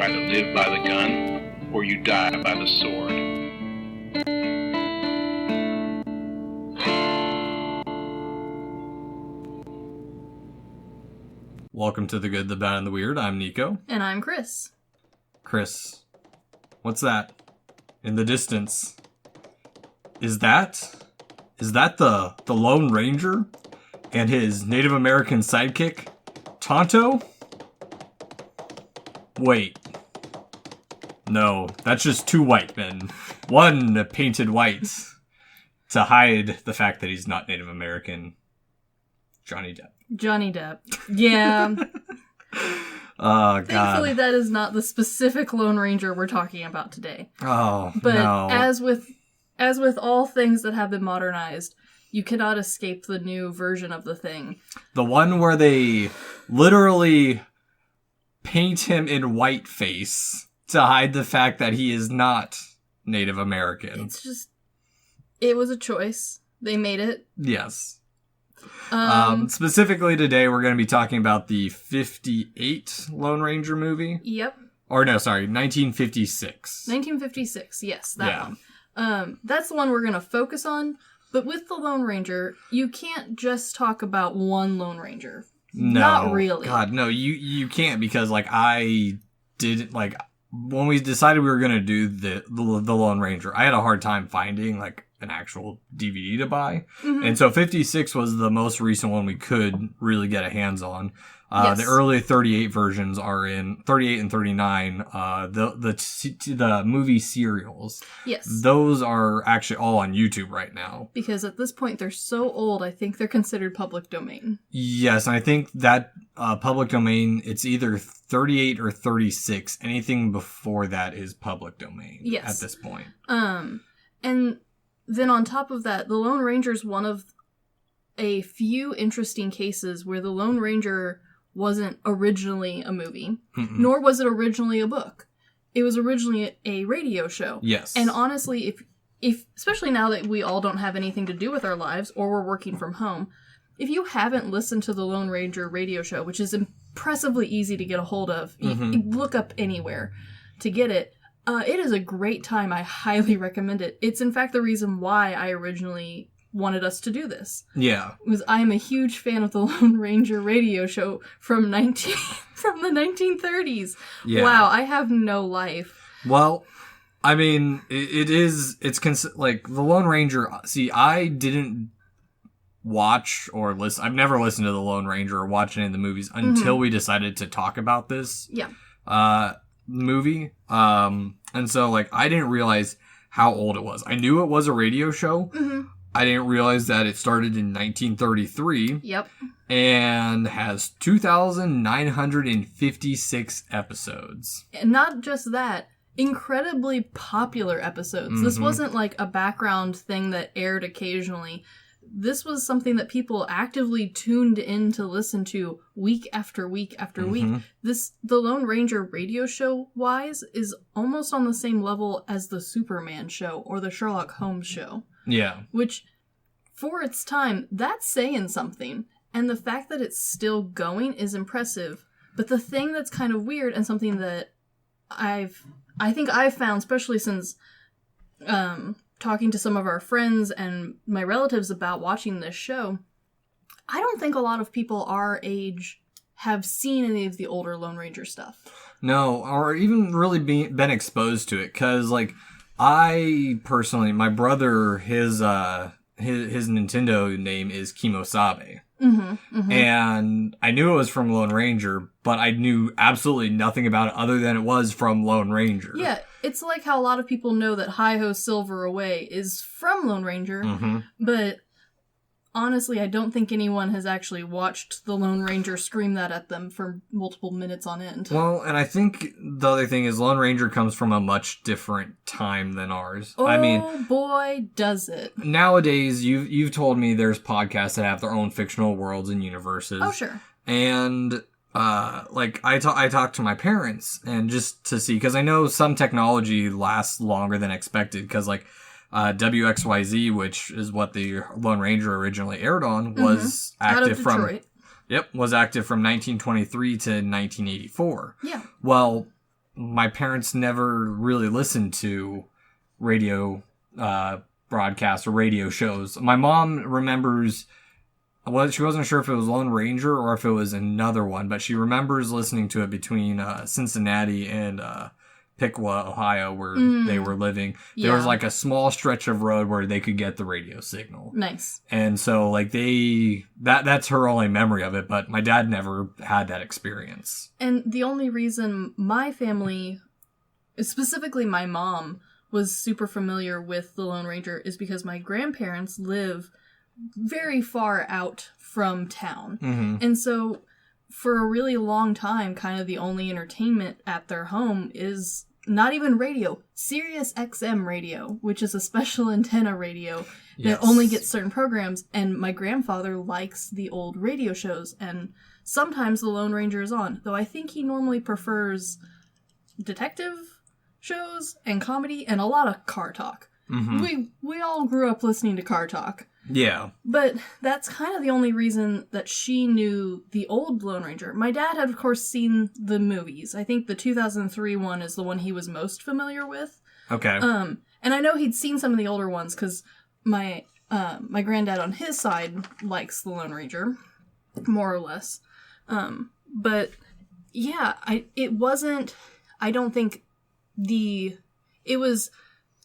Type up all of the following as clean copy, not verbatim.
You either live by the gun or you die by the sword. Welcome to The Good, the Bad, and the Weird. I'm Nico. And I'm Chris. Chris, what's that in the distance? Is that the Lone Ranger and his Native American sidekick, Tonto? Wait. No, that's just two white men. One painted white to hide the fact that he's not Native American. Johnny Depp. Yeah. Oh, God. Thankfully, that is not the specific Lone Ranger we're talking about today. Oh, but no. as with all things that have been modernized, you cannot escape the new version of the thing. The one where they literally paint him in whiteface to hide the fact that he is not Native American. It was a choice. They made it. Yes. Specifically today, we're going to be talking about the 58 Lone Ranger movie. Yep. Or no, sorry, 1956. 1956, yes, that one. That's the one we're going to focus on. But with the Lone Ranger, you can't just talk about one Lone Ranger. No. Not really. God, no, you can't, because, I didn't, when we decided we were going to do the Lone Ranger, I had a hard time finding, an actual DVD to buy. Mm-hmm. And so 56 was the most recent one we could really get a hands on. Yes. The early 38 versions are in 38 and 39. The movie serials. Yes. Those are actually all on YouTube right now. Because at this point, they're so old, I think they're considered public domain. Yes, and I think that public domain, it's either 38 or 36. Anything before that is public domain. Yes. At this point. And then on top of that, the Lone Ranger is one of a few interesting cases where the Lone Ranger wasn't originally a movie, nor was it originally a book. It was originally a radio show. Yes. And honestly, if especially now that we all don't have anything to do with our lives, or we're working from home, if you haven't listened to the Lone Ranger radio show, which is impressively easy to get a hold of, you look up anywhere to get it. It is a great time. I highly recommend it. It's in fact the reason why I originally wanted us to do this. Yeah. Was I am a huge fan of the Lone Ranger radio show from the 1930s. Yeah. Wow, I have no life. Well, I mean, the Lone Ranger, see, I didn't watch or listen, I've never listened to the Lone Ranger or watched any of the movies until we decided to talk about this. Yeah. Movie. And so, I didn't realize how old it was. I knew it was a radio show. Mm-hmm. I didn't realize that it started in 1933. Yep. And has 2,956 episodes. And not just that, incredibly popular episodes. Mm-hmm. This wasn't a background thing that aired occasionally. This was something that people actively tuned in to listen to week after week after week. The Lone Ranger radio show wise is almost on the same level as the Superman show or the Sherlock Holmes show. Yeah. Which, for its time, that's saying something. And the fact that it's still going is impressive. But the thing that's kind of weird, and something that I think I've found, especially since talking to some of our friends and my relatives about watching this show, I don't think a lot of people our age have seen any of the older Lone Ranger stuff. No, or even really been exposed to it, because, I personally, my brother, his Nintendo name is Kimosabe. And I knew it was from Lone Ranger, but I knew absolutely nothing about it other than it was from Lone Ranger. Yeah, it's like how a lot of people know that Hi-Ho Silver Away is from Lone Ranger, but honestly, I don't think anyone has actually watched the Lone Ranger scream that at them for multiple minutes on end. Well, and I think the other thing is Lone Ranger comes from a much different time than ours. Oh, I mean, boy, does it. Nowadays, you've told me there's podcasts that have their own fictional worlds and universes. Oh, sure. And I talked to my parents, and just to see, because I know some technology lasts longer than expected, because WXYZ, which is what the Lone Ranger originally aired on, was active was active from 1923 to 1984. Yeah. Well, my parents never really listened to radio broadcasts or radio shows. My mom remembers, well, she wasn't sure if it was Lone Ranger or if it was another one, but she remembers listening to it between Cincinnati and Piqua, Ohio, where they were living. There was like a small stretch of road where they could get the radio signal. Nice. And so like that's her only memory of it, but my dad never had that experience. And the only reason my family, specifically my mom, was super familiar with the Lone Ranger is because my grandparents live very far out from town. And so for a really long time, kind of the only entertainment at their home is not even radio, Sirius XM radio, which is a special antenna radio that only gets certain programs. And my grandfather likes the old radio shows, and sometimes the Lone Ranger is on, though I think he normally prefers detective shows and comedy and a lot of car talk. We all grew up listening to car talk. Yeah. But that's kind of the only reason that she knew the old Lone Ranger. My dad had, of course, seen the movies. I think the 2003 one is the one he was most familiar with. Okay. And I know he'd seen some of the older ones because my granddad on his side likes the Lone Ranger, more or less. But yeah, it wasn't. I don't think it was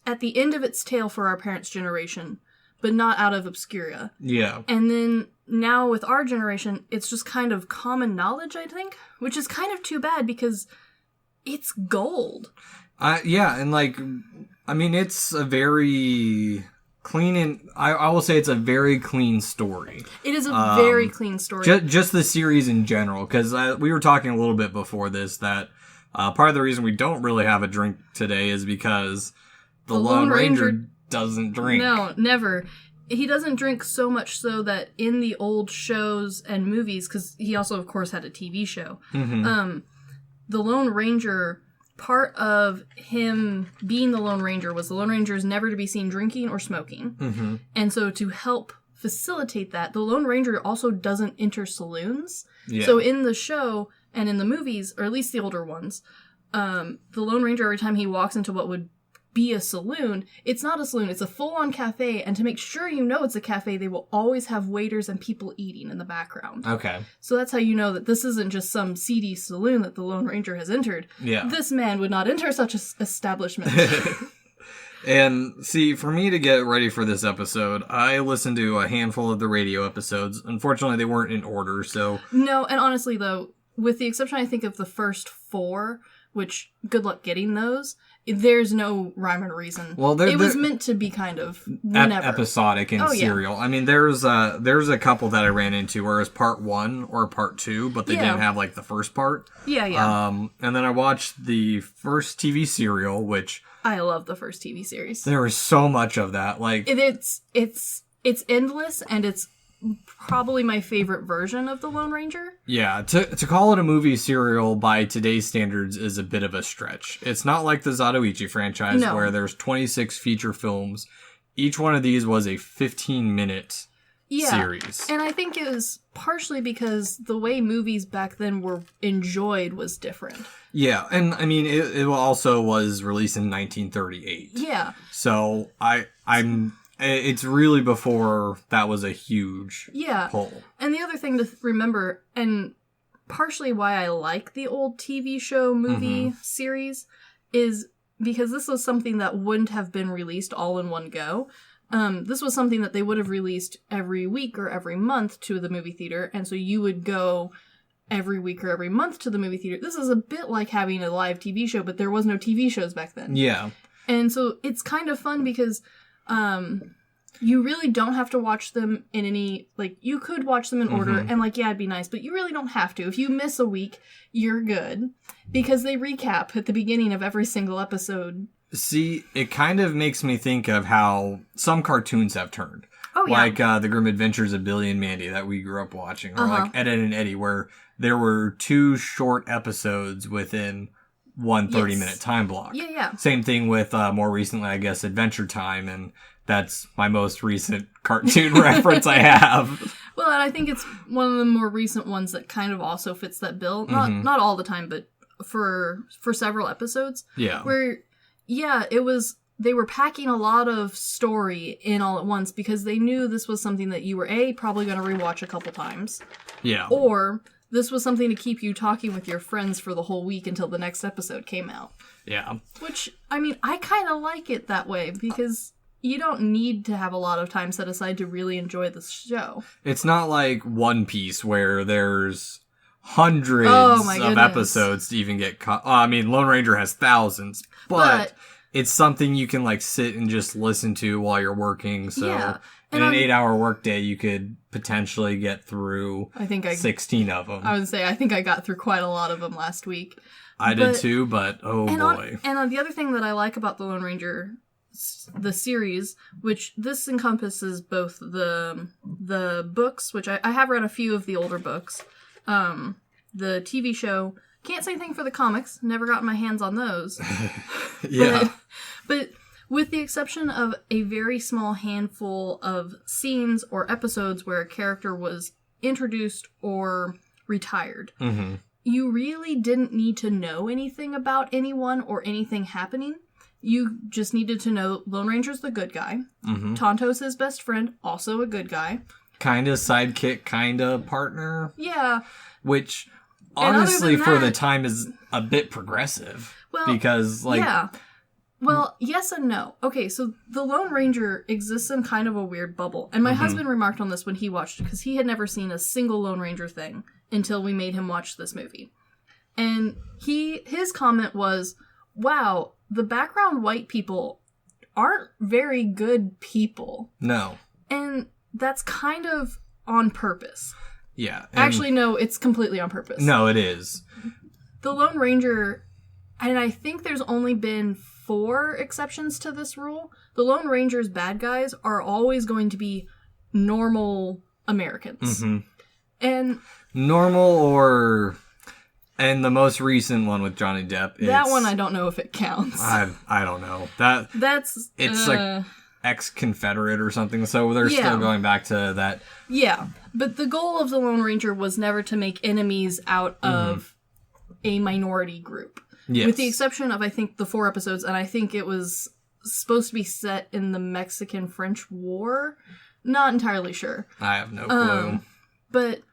at the end of its tail for our parents' generation, but not out of obscura. Yeah. And then now with our generation, it's just kind of common knowledge, I think, which is kind of too bad because it's gold. Yeah, and like, I mean, it's a very clean and I will say it's a very clean story. It is a very clean story. Just the series in general, because we were talking a little bit before this that part of the reason we don't really have a drink today is because the Lone Ranger doesn't drink. No, never. He doesn't drink so much so that in the old shows and movies, because he also, of course, had a TV show, the Lone Ranger, part of him being the Lone Ranger was the Lone Ranger is never to be seen drinking or smoking. And so to help facilitate that, the Lone Ranger also doesn't enter saloons. Yeah. So in the show and in the movies, or at least the older ones, the Lone Ranger, every time he walks into what would be a saloon, it's not a saloon, it's a full-on cafe, and to make sure you know it's a cafe, they will always have waiters and people eating in the background. Okay. So that's how you know that this isn't just some seedy saloon that the Lone Ranger has entered. Yeah. This man would not enter such an establishment. And see, for me to get ready for this episode, I listened to a handful of the radio episodes. Unfortunately, they weren't in order, so... No, and honestly, though, with the exception, I think, of the first 4, which, good luck getting those, there's no rhyme or reason. Well, it was meant to be kind of whenever. Episodic and serial. Yeah. I mean, there's a couple that I ran into where it was part 1 or part 2, but they didn't have, like, the first part. Yeah. And then I watched the first TV serial, which... I love the first TV series. There was so much of that. Like it's endless, and it's probably my favorite version of the Lone Ranger. Yeah, to call it a movie serial by today's standards is a bit of a stretch. It's not like the Zatoichi franchise where there's 26 feature films. Each one of these was a 15-minute series. And I think it was partially because the way movies back then were enjoyed was different. Yeah, and I mean, it also was released in 1938. Yeah. So it's really before that was a huge pull. And the other thing to remember, and partially why I like the old TV show movie series, is because this was something that wouldn't have been released all in one go. This was something that they would have released every week or every month to the movie theater, and so you would go every week or every month to the movie theater. This is a bit like having a live TV show, but there was no TV shows back then. Yeah. And so it's kind of fun because you really don't have to watch them in any, like, you could watch them in order, and, like, yeah, it'd be nice, but you really don't have to. If you miss a week, you're good, because they recap at the beginning of every single episode. See, it kind of makes me think of how some cartoons have turned. Oh, yeah. Like The Grim Adventures of Billy and Mandy that we grew up watching, or like Ed, Ed and Eddie, where there were 2 short episodes within one 30-minute time block. Yeah, yeah. Same thing with, more recently, I guess, Adventure Time, and that's my most recent cartoon reference I have. Well, and I think it's one of the more recent ones that kind of also fits that bill. Not all the time, but for several episodes. Yeah. Where, yeah, they were packing a lot of story in all at once because they knew this was something that you were probably going to rewatch a couple times. Yeah. Or this was something to keep you talking with your friends for the whole week until the next episode came out. Yeah. Which, I mean, I kind of like it that way because you don't need to have a lot of time set aside to really enjoy the show. It's not like One Piece where there's hundreds of episodes to even get caught. I mean, Lone Ranger has thousands, but it's something you can like sit and just listen to while you're working. So in an 8-hour workday, you could potentially get through 16 of them. I would say I think I got through quite a lot of them last week. I did too, but boy. And the other thing that I like about the Lone Ranger, the series, which this encompasses both the books, which I have read a few of the older books, the TV show. Can't say anything for the comics. Never gotten my hands on those. Yeah. But with the exception of a very small handful of scenes or episodes where a character was introduced or retired, you really didn't need to know anything about anyone or anything happening. You just needed to know Lone Ranger's the good guy. Tonto's his best friend, also a good guy. Kind of sidekick, kind of partner. Yeah. Which, honestly, for the time is a bit progressive. Well, because, like... Yeah. Well, yes and no. Okay, so the Lone Ranger exists in kind of a weird bubble. And my husband remarked on this when he watched it, because he had never seen a single Lone Ranger thing until we made him watch this movie. And his comment was, wow, the background white people aren't very good people. No. And that's kind of on purpose. Yeah. Actually, no, it's completely on purpose. No, it is. The Lone Ranger, and I think there's only been 4 exceptions to this rule. The Lone Ranger's bad guys are always going to be normal Americans. And normal and the most recent one with Johnny Depp. That one I don't know if it counts. I don't know. It's like ex-Confederate or something, so they're still going back to that. Yeah, but the goal of the Lone Ranger was never to make enemies out of a minority group. Yes. With the exception of, I think, the 4 episodes, and I think it was supposed to be set in the Mexican-French War. Not entirely sure. I have no clue. But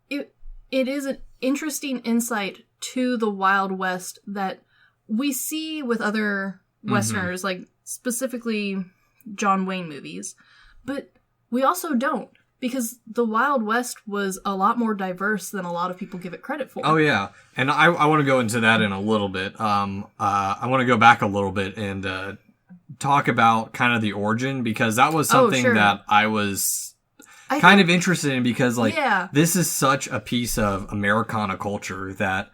it is an interesting insight to the Wild West that we see with other Westerners, like specifically John Wayne movies, but we also don't. Because the Wild West was a lot more diverse than a lot of people give it credit for. Oh, yeah. And I want to go into that in a little bit. I want to go back a little bit and talk about kind of the origin, because that was something that I was kind of interested in, because, like, this is such a piece of Americana culture that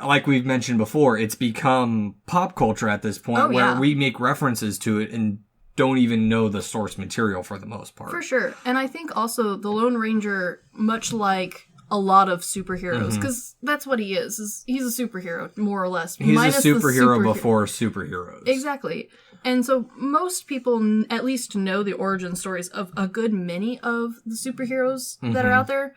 like we've mentioned before, it's become pop culture at this point where we make references to it and don't even know the source material for the most part. For sure. And I think also the Lone Ranger, much like a lot of superheroes, because that's what he is he's a superhero, more or less. He's a superhero before superheroes. Exactly. And so most people at least know the origin stories of a good many of the superheroes that are out there.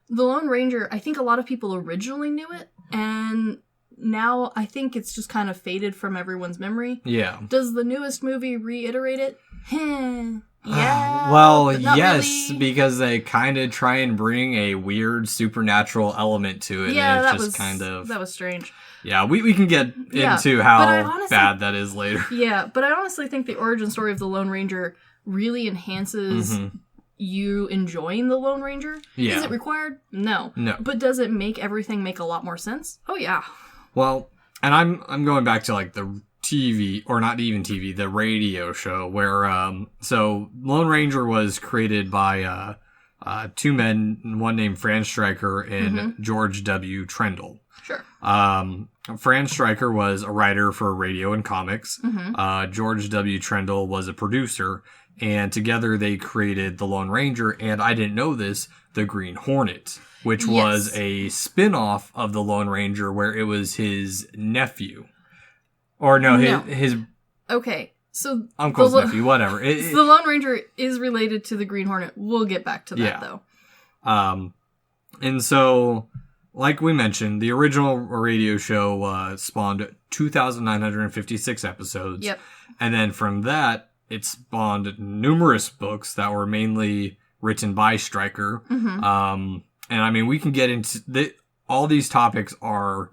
The Lone Ranger, I think a lot of people originally knew it, and now I think it's just kind of faded from everyone's memory. Yeah. Does the newest movie reiterate it? Yeah. Well, yes, really. Because they kind of try and bring a weird supernatural element to it. Yeah, and it's that was strange. Yeah, we can get into how bad that is later. Yeah, but I honestly think the origin story of the Lone Ranger really enhances you enjoying the Lone Ranger. Yeah. Is it required? No. But does it make everything make a lot more sense? Oh, yeah. Well, and I'm going back to like the TV, or not even TV, the radio show where so Lone Ranger was created by 2 men, one named Fran Stryker and George W. Trendle. Sure. Fran Stryker was a writer for radio and comics. George W. Trendle was a producer, and together they created the Lone Ranger, and I didn't know this, the Green Hornet, which was a spin-off of the Lone Ranger where it was his nephew. Or his okay, so uncle's nephew, whatever. The Lone Ranger is related to the Green Hornet. We'll get back to that, though. And so like we mentioned, the original radio show spawned 2,956 episodes. Yep. And then from that, it spawned numerous books that were mainly written by Stryker. And I mean, we can get into all these topics are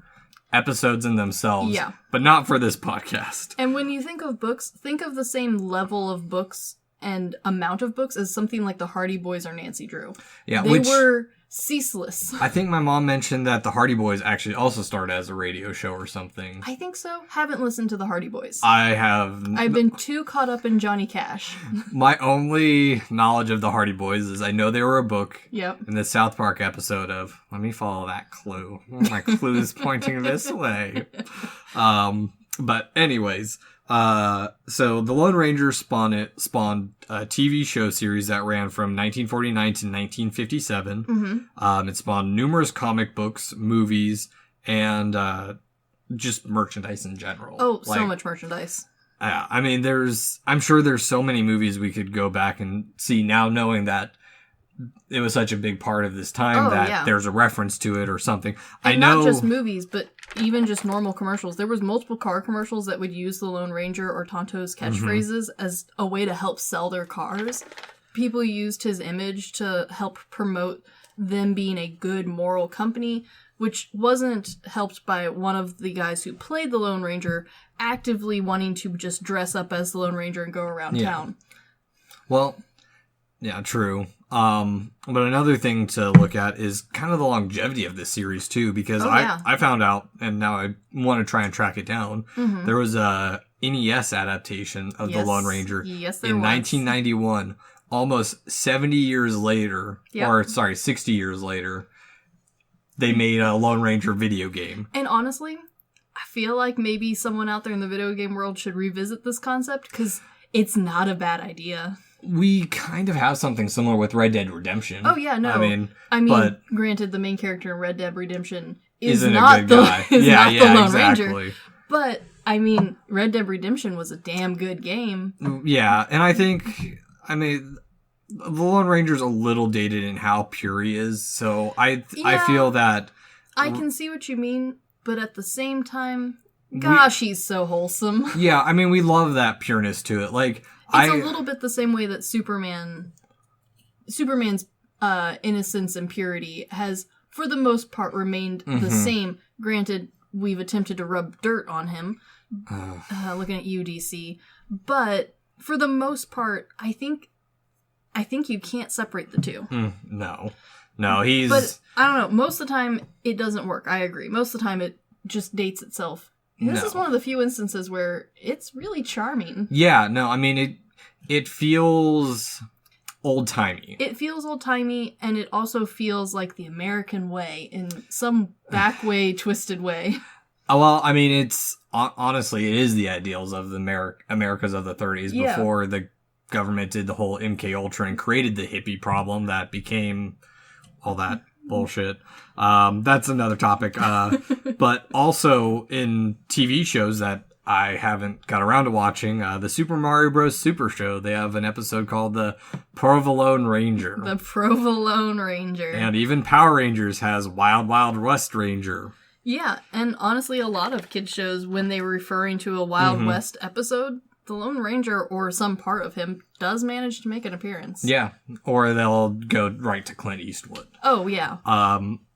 episodes in themselves, but not for this podcast. And when you think of books, think of the same level of books and amount of books as something like the Hardy Boys or Nancy Drew. Yeah, they were ceaseless. I think my mom mentioned that the Hardy Boys actually also started as a radio show or something. I think so. Haven't listened to the Hardy Boys. I've been too caught up in Johnny Cash. My only knowledge of the Hardy Boys is I know they were a book in the South Park episode of Let Me Follow That Clue. My clue is pointing this way. But anyways, so the Lone Ranger spawned a TV show series that ran from 1949 to 1957. It spawned numerous comic books, movies, and just merchandise in general. Oh, so much merchandise. I mean, I'm sure there's so many movies we could go back and see now, knowing that it was such a big part of this time there's a reference to it or something. And not just movies, but even just normal commercials. There was multiple car commercials that would use the Lone Ranger or Tonto's catchphrases as a way to help sell their cars. People used his image to help promote them being a good moral company, which wasn't helped by one of the guys who played the Lone Ranger actively wanting to just dress up as the Lone Ranger and go around town. Well, yeah, true. But another thing to look at is kind of the longevity of this series too, because I found out, and now I want to try and track it down. There was a NES adaptation of the Lone Ranger in 1991, almost 70 years later, or 60 years later, they made a Lone Ranger video game. And honestly, I feel like maybe someone out there in the video game world should revisit this concept, because it's not a bad idea. We kind of have something similar with Red Dead Redemption. Oh, yeah, no. I mean, but granted, the main character in Red Dead Redemption isn't not a good guy. not the Lone exactly. Ranger. But, I mean, Red Dead Redemption was a damn good game. Yeah, and I think, the Lone Ranger's a little dated in how pure he is, so I feel that... I can see what you mean, but at the same time, gosh, he's so wholesome. Yeah, I mean, we love that pureness to it. Like, it's a little bit the same way that Superman's innocence and purity has, for the most part, remained the same. Granted, we've attempted to rub dirt on him, looking at you, DC. But for the most part, I think you can't separate the two. No, he's... But, I don't know, most of the time, it doesn't work. I agree. Most of the time, it just dates itself. This is one of the few instances where it's really charming. Yeah, no, I mean, it feels old-timey. It feels old-timey, and it also feels like the American way, in some back way, twisted way. Well, I mean, it's... Honestly, it is the ideals of the Americas of the 30s before the government did the whole MK Ultra and created the hippie problem that became all that bullshit. That's another topic. But also in TV shows that I haven't got around to watching, the Super Mario Bros. Super Show, they have an episode called the Provolone Ranger. The Provolone Ranger. And even Power Rangers has Wild Wild West Ranger. Yeah, and honestly, a lot of kids shows, when they were referring to a Wild West episode, the Lone Ranger, or some part of him, does manage to make an appearance. Yeah, or they'll go right to Clint Eastwood. Oh, yeah.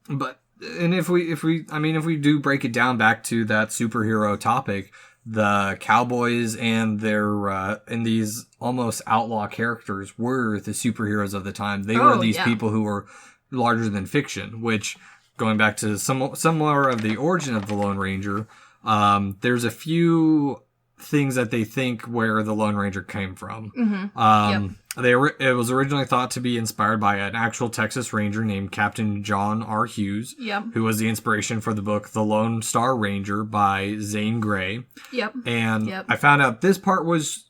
But, and if we do break it down back to that superhero topic, the cowboys and and these almost outlaw characters were the superheroes of the time. They were these people who were larger than fiction, which, going back to somewhere of the origin of the Lone Ranger, there's a few things that they think where the Lone Ranger came from. It was originally thought to be inspired by an actual Texas Ranger named Captain John R. Hughes, who was the inspiration for the book The Lone Star Ranger by Zane Grey. And I found out this part was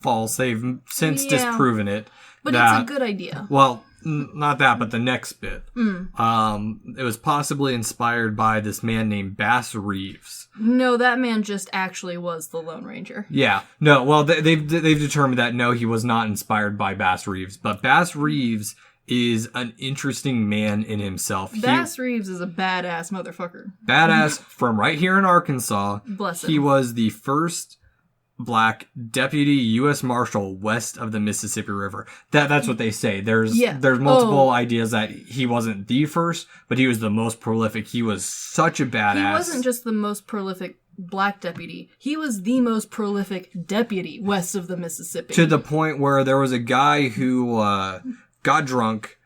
false. They've since disproven it. But it's a good idea. Well, not that, but the next bit. It was possibly inspired by this man named Bass Reeves. No, that man just actually was the Lone Ranger. Yeah. No, well, they've determined that, no, he was not inspired by Bass Reeves. But Bass Reeves is an interesting man in himself. Bass Reeves is a badass motherfucker. Badass from right here in Arkansas. Bless him. He was the first black deputy U.S. Marshal west of the Mississippi River. That's what they say. There's multiple ideas that he wasn't the first, but he was the most prolific. He was such a badass. He wasn't just the most prolific black deputy. He was the most prolific deputy west of the Mississippi. To the point where there was a guy who got drunk,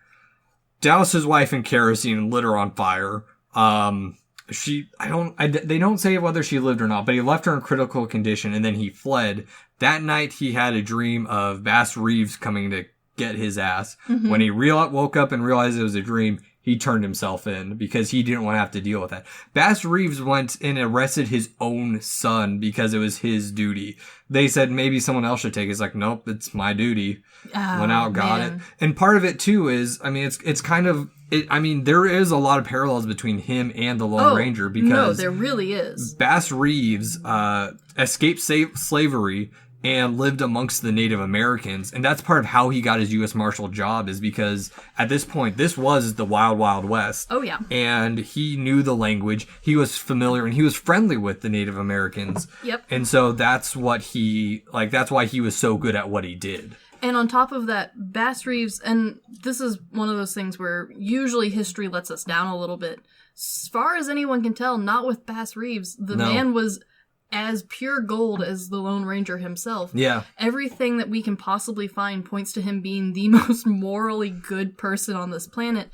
doused his wife in kerosene and lit her on fire. They don't say whether she lived or not, but he left her in critical condition and then he fled. That night he had a dream of Bass Reeves coming to get his ass. Mm-hmm. When he woke up and realized it was a dream, he turned himself in because he didn't want to have to deal with that. Bass Reeves went and arrested his own son because it was his duty. They said maybe someone else should take it. It's like, nope, it's my duty. Went out, got it. And part of it too is, I mean, it's kind of, there is a lot of parallels between him and the Lone Ranger because no, there really is. Bass Reeves escaped slavery and lived amongst the Native Americans. And that's part of how he got his U.S. Marshal job is because at this point, this was the Wild Wild West. Oh, yeah. And he knew the language. He was familiar and he was friendly with the Native Americans. Yep. And so that's why he was so good at what he did. And on top of that, Bass Reeves, and this is one of those things where usually history lets us down a little bit. As far as anyone can tell, not with Bass Reeves. The man was as pure gold as the Lone Ranger himself. Yeah. Everything that we can possibly find points to him being the most morally good person on this planet.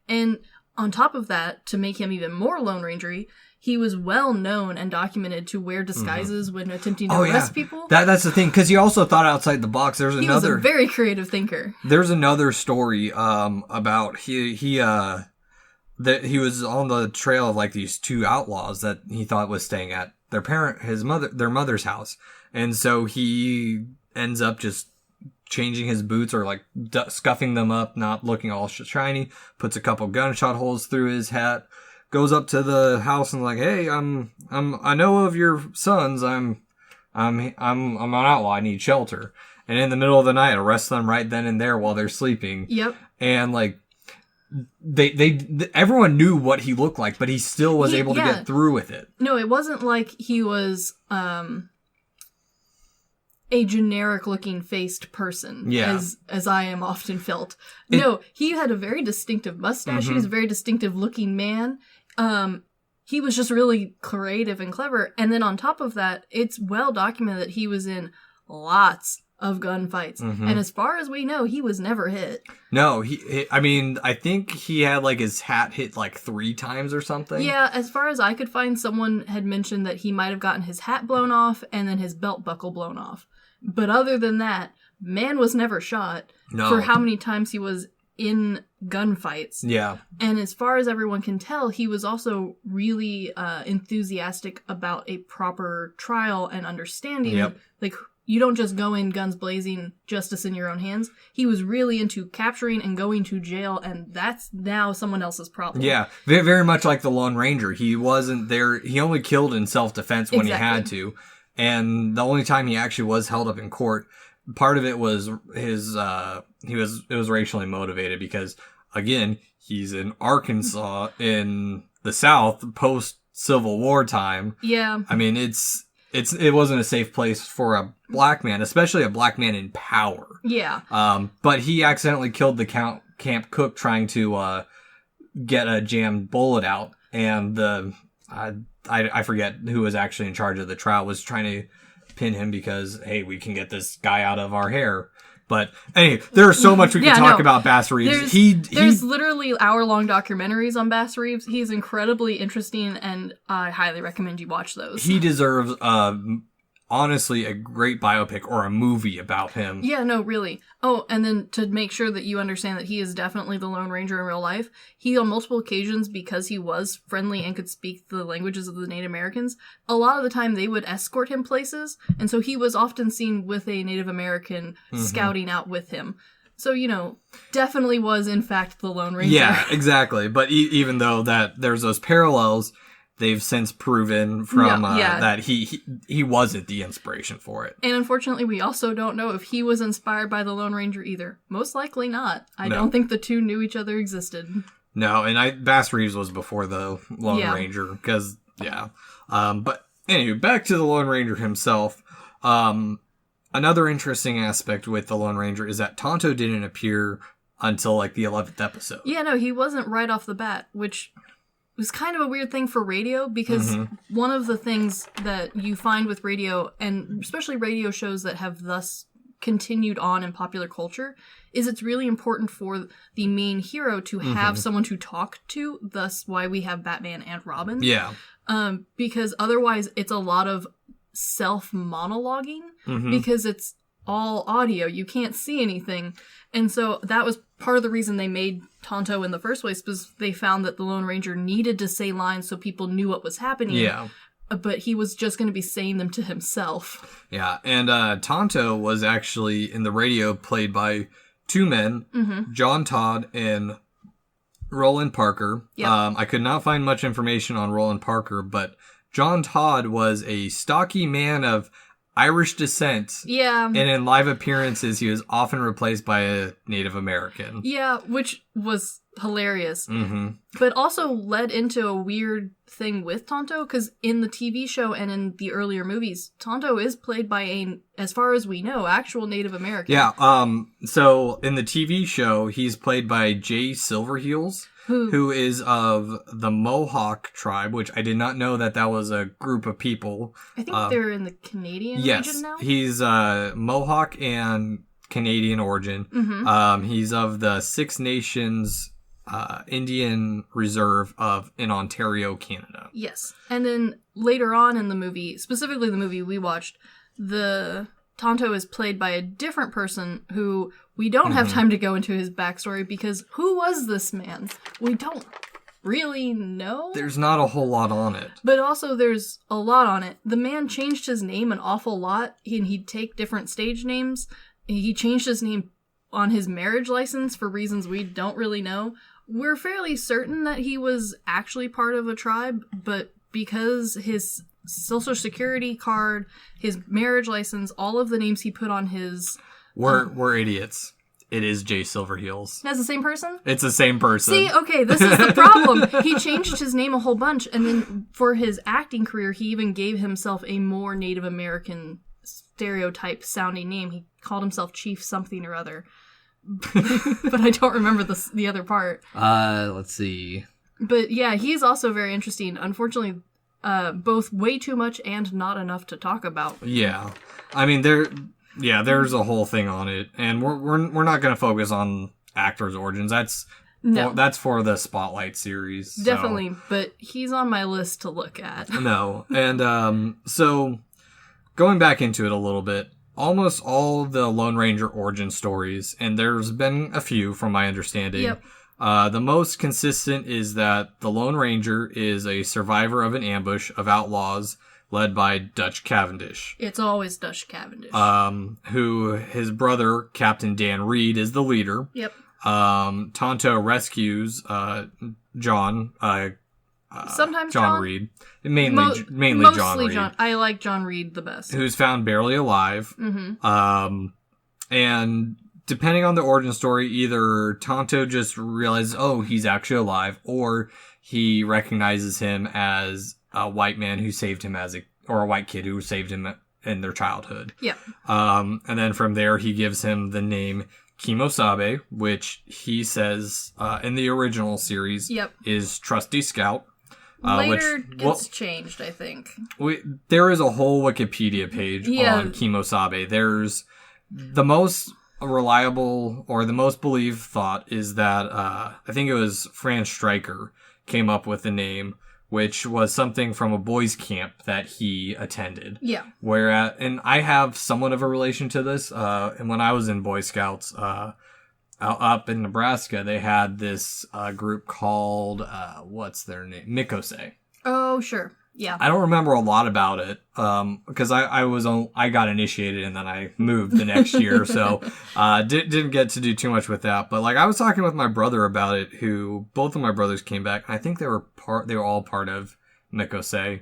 And on top of that, to make him even more Lone Ranger-y, he was well known and documented to wear disguises when attempting to arrest people. That's the thing, because he also thought outside the box. He was a very creative thinker. There's another story about that he was on the trail of like these two outlaws that he thought was staying at their mother's house, and so he ends up just changing his boots or like scuffing them up, not looking all shiny. Puts a couple gunshot holes through his hat. Goes up to the house and like, hey, I know of your sons. I'm an outlaw. I need shelter. And in the middle of the night, arrest them right then and there while they're sleeping. Yep. And like, everyone knew what he looked like, but he still was able to get through with it. No, it wasn't like he was a generic looking faced person, as I am often felt. No, he had a very distinctive mustache. Mm-hmm. He was a very distinctive looking man. He was just really creative and clever. And then on top of that, it's well documented that he was in lots of gunfights. Mm-hmm. And as far as we know, he was never hit. No, I think he had like his hat hit like 3 times or something. Yeah, as far as I could find, someone had mentioned that he might have gotten his hat blown off and then his belt buckle blown off. But other than that, man was never shot for how many times he was in gunfights. Yeah. And as far as everyone can tell, he was also really enthusiastic about a proper trial and understanding. Yep. Like, you don't just go in guns blazing, justice in your own hands. He was really into capturing and going to jail, and that's now someone else's problem. Yeah, very, very much like the Lone Ranger. He wasn't there. He only killed in self-defense when he had to. And the only time he actually was held up in court, part of it was it was racially motivated because, again, he's in Arkansas in the South post Civil War time. Yeah. I mean, it wasn't a safe place for a black man, especially a black man in power. Yeah. But he accidentally killed the camp cook trying to get a jammed bullet out, and I forget who was actually in charge of the trial was trying to pin him because, hey, we can get this guy out of our hair. But anyway, there's so much we can talk about Bass Reeves. There's literally hour-long documentaries on Bass Reeves. He's incredibly interesting, and I highly recommend you watch those. He deserves, honestly, a great biopic or a movie about him. Yeah, no, really. Oh, and then to make sure that you understand that he is definitely the Lone Ranger in real life, he on multiple occasions, because he was friendly and could speak the languages of the Native Americans, a lot of the time they would escort him places, and so he was often seen with a Native American scouting out with him. So, definitely was, in fact, the Lone Ranger. Yeah, exactly. But even though that there's those parallels, they've since proven from Yeah. that he wasn't the inspiration for it. And unfortunately, we also don't know if he was inspired by the Lone Ranger either. Most likely not. I don't think the two knew each other existed. No, and Bass Reeves was before the Lone Ranger, because, but anyway, back to the Lone Ranger himself. Another interesting aspect with the Lone Ranger is that Tonto didn't appear until, like, the 11th episode. Yeah, no, he wasn't right off the bat, which was kind of a weird thing for radio, because one of the things that you find with radio, and especially radio shows that have thus continued on in popular culture, is it's really important for the main hero to have someone to talk to, thus why we have Batman and Robin. Yeah. Because otherwise it's a lot of self-monologuing, because it's all audio. You can't see anything. And so that was part of the reason they made Tonto in the first place, because they found that the Lone Ranger needed to say lines so people knew what was happening. Yeah. But he was just going to be saying them to himself. Yeah, and Tonto was actually in the radio played by two men, John Todd and Roland Parker. Yep. I could not find much information on Roland Parker, but John Todd was a stocky man of Irish descent. Yeah. And in live appearances, he was often replaced by a Native American. Yeah, which was hilarious. Mm-hmm. But also led into a weird thing with Tonto, because in the TV show and in the earlier movies, Tonto is played by a, as far as we know, actual Native American. Yeah, so in the TV show, he's played by Jay Silverheels, who is of the Mohawk tribe, which I did not know that was a group of people. I think they're in the Canadian region now? Yes, he's Mohawk and Canadian origin. He's of the Six Nations Indian Reserve in Ontario, Canada. Yes. And then later on in the movie, specifically the movie we watched, the Tonto is played by a different person who we don't have time to go into his backstory, because who was this man? We don't really know. There's not a whole lot on it. But also there's a lot on it. The man changed his name an awful lot. He'd take different stage names. He changed his name on his marriage license for reasons we don't really know. We're fairly certain that he was actually part of a tribe, but because his social security card, his marriage license, all of the names he put on his... We're idiots. It is Jay Silverheels. That's the same person? It's the same person. See, okay, this is the problem. He changed his name a whole bunch, and then for his acting career, he even gave himself a more Native American stereotype sounding name. He called himself Chief something or other. But I don't remember the other part. Let's see. But yeah, he's also very interesting. Unfortunately, both way too much and not enough to talk about. Yeah. I mean, there's a whole thing on it, and we're not going to focus on actors' origins. That's for the Spotlight series. Definitely, but he's on my list to look at. No, and so going back into it a little bit, almost all of the Lone Ranger origin stories, and there's been a few from my understanding. Yep. The most consistent is that the Lone Ranger is a survivor of an ambush of outlaws led by Dutch Cavendish. It's always Dutch Cavendish. Who his brother, Captain Dan Reed, is the leader. Yep. Tonto rescues John. Sometimes John Reed. Mainly John Reed. I like John Reed the best. Who's found barely alive. Mm-hmm. And depending on the origin story, either Tonto just realizes, oh, he's actually alive, or he recognizes him as a white man who saved him or a white kid who saved him in their childhood. Yeah. And then from there, he gives him the name Kimosabe, which he says in the original series is Trusty Scout. Later gets changed, I think. There is a whole Wikipedia page on Kimosabe. There's the most reliable or the most believed thought is that I think it was Franz Stryker came up with the name, which was something from a boys' camp that he attended. Yeah. And I have somewhat of a relation to this. And when I was in Boy Scouts up in Nebraska, they had this group called, what's their name? Mikose. Oh, sure. Yeah. I don't remember a lot about it because I got initiated and then I moved the next year, so didn't get to do too much with that. But like I was talking with my brother about it, who both of my brothers came back, and I think they were all part of Mikose.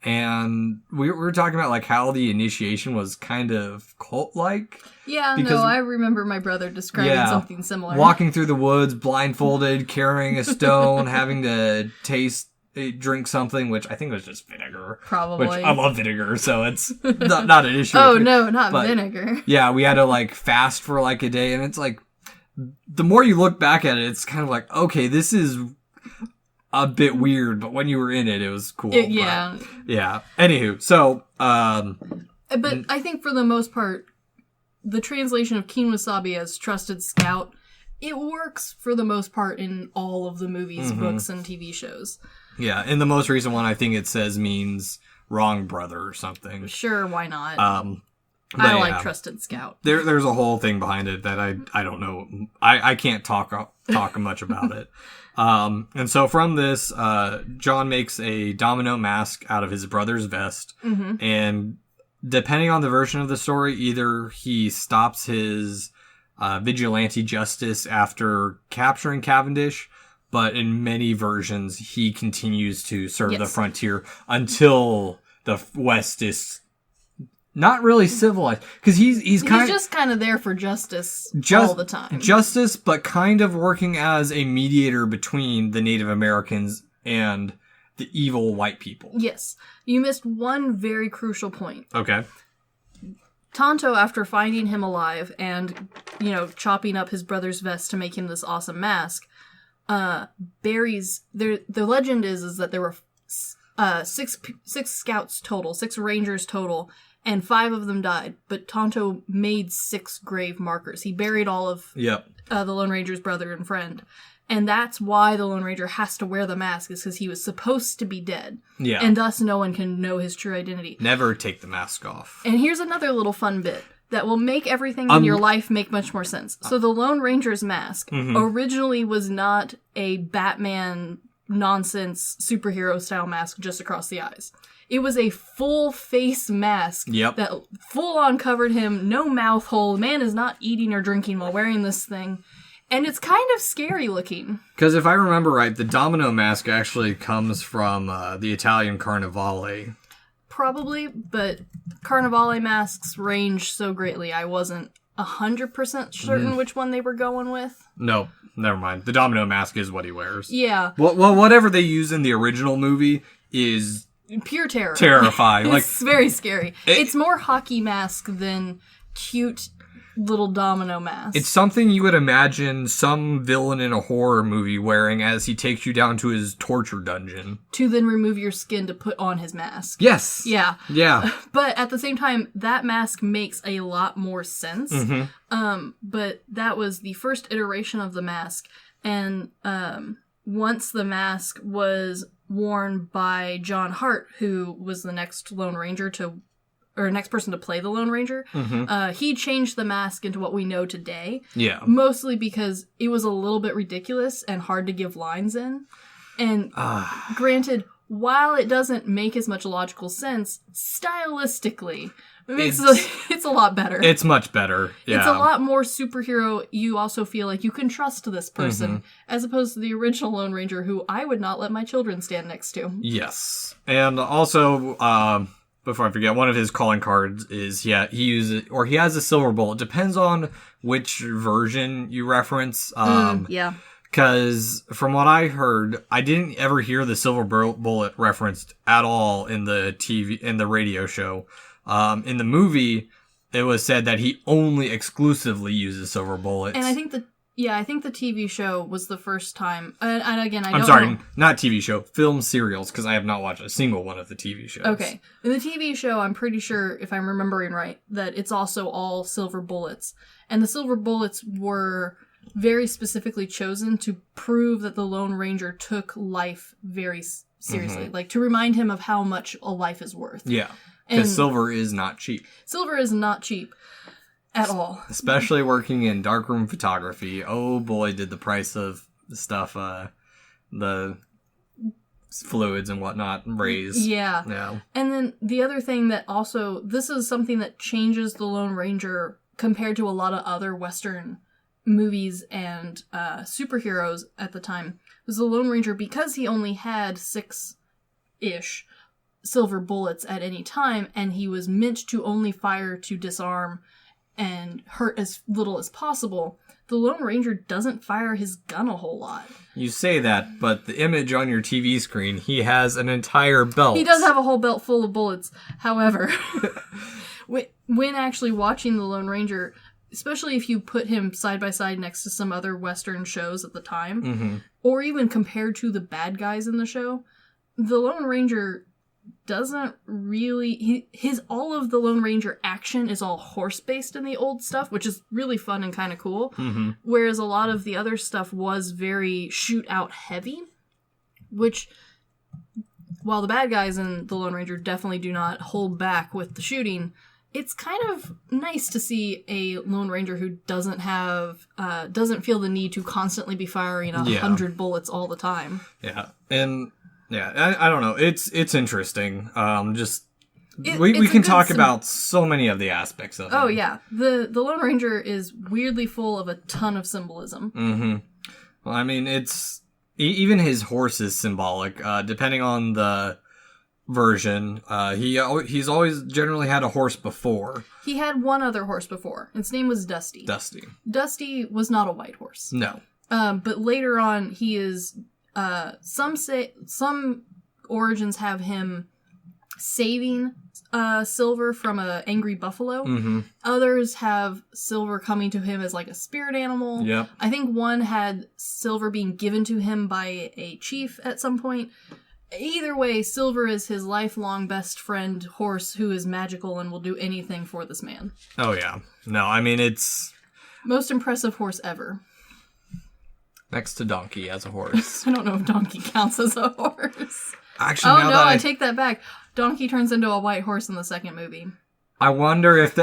And we were talking about, like, how the initiation was kind of cult-like. Yeah, no, I remember my brother describing something similar. Walking through the woods, blindfolded, carrying a stone, having to drink something, which I think was just vinegar. Probably. Which I love vinegar, so it's not an issue. Oh, no, not vinegar. Yeah, we had to, like, fast for, like, a day, and it's like, the more you look back at it, it's kind of like, okay, this is a bit weird, but when you were in it, it was cool. Yeah. Yeah. Anywho, so, but I think for the most part, the translation of King Wasabi as Trusted Scout, it works for the most part in all of the movies, books, and TV shows. Yeah, in the most recent one, I think it means wrong brother or something. Sure, why not? I like Trusted Scout. There's a whole thing behind it that I don't know. I can't talk much about it. And so from this, John makes a domino mask out of his brother's vest. And depending on the version of the story, either he stops his vigilante justice after capturing Cavendish, but in many versions, he continues to serve the frontier until the West is not really civilized, because he's just kind of there for justice all the time. Justice, but kind of working as a mediator between the Native Americans and the evil white people. Yes. You missed one very crucial point. Okay. Tonto, after finding him alive and, chopping up his brother's vest to make him this awesome mask, buries... The legend is that there were six scouts total, 6 rangers total, and 5 of them died, but Tonto made 6 grave markers. He buried all of the Lone Ranger's brother and friend. And that's why the Lone Ranger has to wear the mask, is because he was supposed to be dead. Yeah. And thus no one can know his true identity. Never take the mask off. And here's another little fun bit that will make everything in your life make much more sense. So the Lone Ranger's mask originally was not a Batman nonsense superhero style mask just across the eyes. It was a full face mask that full on covered him, no mouth hole. The man is not eating or drinking while wearing this thing. And it's kind of scary looking. Because if I remember right, the domino mask actually comes from the Italian Carnevale. Probably, but Carnevale masks range so greatly, I wasn't 100% certain which one they were going with. No, never mind. The domino mask is what he wears. Yeah. Well, whatever they use in the original movie is... pure terror. Terrifying. It's very scary. It's more hockey mask than cute little domino mask. It's something you would imagine some villain in a horror movie wearing as he takes you down to his torture dungeon. To then remove your skin to put on his mask. Yes. Yeah. Yeah. But at the same time, that mask makes a lot more sense. But that was the first iteration of the mask. And once the mask was worn by John Hart, who was the next Lone Ranger next person to play the Lone Ranger, he changed the mask into what we know today. Yeah. Mostly because it was a little bit ridiculous and hard to give lines in. And granted, while it doesn't make as much logical sense, stylistically, it's a lot better. It's much better. Yeah. It's a lot more superhero. You also feel like you can trust this person, as opposed to the original Lone Ranger, who I would not let my children stand next to. Yes. And also, before I forget, one of his calling cards is, he has a silver bullet. Depends on which version you reference. Yeah. Because from what I heard, I didn't ever hear the silver bullet referenced at all in the radio show. In the movie, it was said that he only exclusively uses silver bullets. And I think the TV show was the first time. And again, I'm sorry, not TV show, film serials, because I have not watched a single one of the TV shows. Okay. In the TV show, I'm pretty sure, if I'm remembering right, that it's also all silver bullets. And the silver bullets were very specifically chosen to prove that the Lone Ranger took life very seriously. Like, to remind him of how much a life is worth. Yeah. Because silver is not cheap. Silver is not cheap. At all. Especially working in darkroom photography. Oh boy, did the price of the stuff, the fluids and whatnot raise. Yeah. And then the other thing that also, this is something that changes the Lone Ranger compared to a lot of other Western movies and superheroes at the time, was the Lone Ranger, because he only had 6 ish silver bullets at any time, and he was meant to only fire to disarm and hurt as little as possible. The Lone Ranger doesn't fire his gun a whole lot. You say that, but the image on your TV screen, he has an entire belt. He does have a whole belt full of bullets. However, when actually watching the Lone Ranger, especially if you put him side by side next to some other Western shows at the time, or even compared to the bad guys in the show, the Lone Ranger doesn't really... all of the Lone Ranger action is all horse-based in the old stuff, which is really fun and kind of cool. Whereas a lot of the other stuff was very shoot-out heavy, which, while the bad guys in the Lone Ranger definitely do not hold back with the shooting, it's kind of nice to see a Lone Ranger who doesn't feel the need to constantly be firing 100 bullets all the time. Yeah, and... yeah, I don't know. It's interesting. We can talk about so many of the aspects of it. Oh, yeah. The Lone Ranger is weirdly full of a ton of symbolism. Well, I mean, it's... even his horse is symbolic. Depending on the version, he's always generally had a horse before. He had one other horse before. Its name was Dusty. Dusty was not a white horse. No. But later on, he is... some origins have him saving Silver from an angry buffalo. Others have Silver coming to him as like a spirit animal. Yep. I think one had Silver being given to him by a chief at some point. Either way, Silver is his lifelong best friend horse who is magical and will do anything for this man. Oh, yeah. No, I mean, it's... most impressive horse ever. Next to Donkey as a horse. I don't know if Donkey counts as a horse. Actually, I take that back. Donkey turns into a white horse in the second movie. I wonder if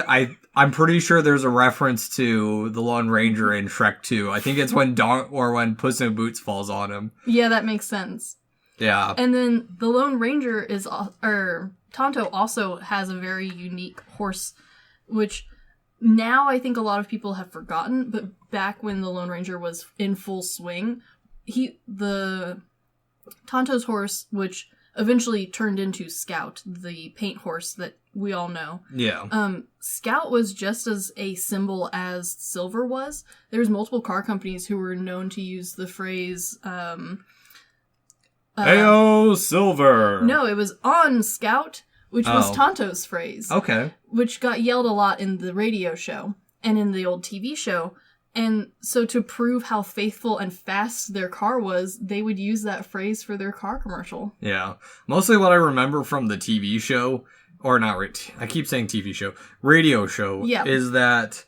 I'm pretty sure there's a reference to the Lone Ranger in Shrek 2. I think it's when when Puss in Boots falls on him. Yeah, that makes sense. Yeah. And then the Lone Ranger Tonto also has a very unique horse, which now I think a lot of people have forgotten, but back when the Lone Ranger was in full swing, Tonto's horse, which eventually turned into Scout, the paint horse that we all know. Yeah. Scout was just as a symbol as Silver was. There's multiple car companies who were known to use the phrase, Heyo, Silver! No, it was on Scout, which was Tonto's phrase. Okay. Which got yelled a lot in the radio show and in the old TV show. And so to prove how faithful and fast their car was, they would use that phrase for their car commercial. Yeah. Mostly what I remember from the TV show, or not, I keep saying TV show, radio show, is that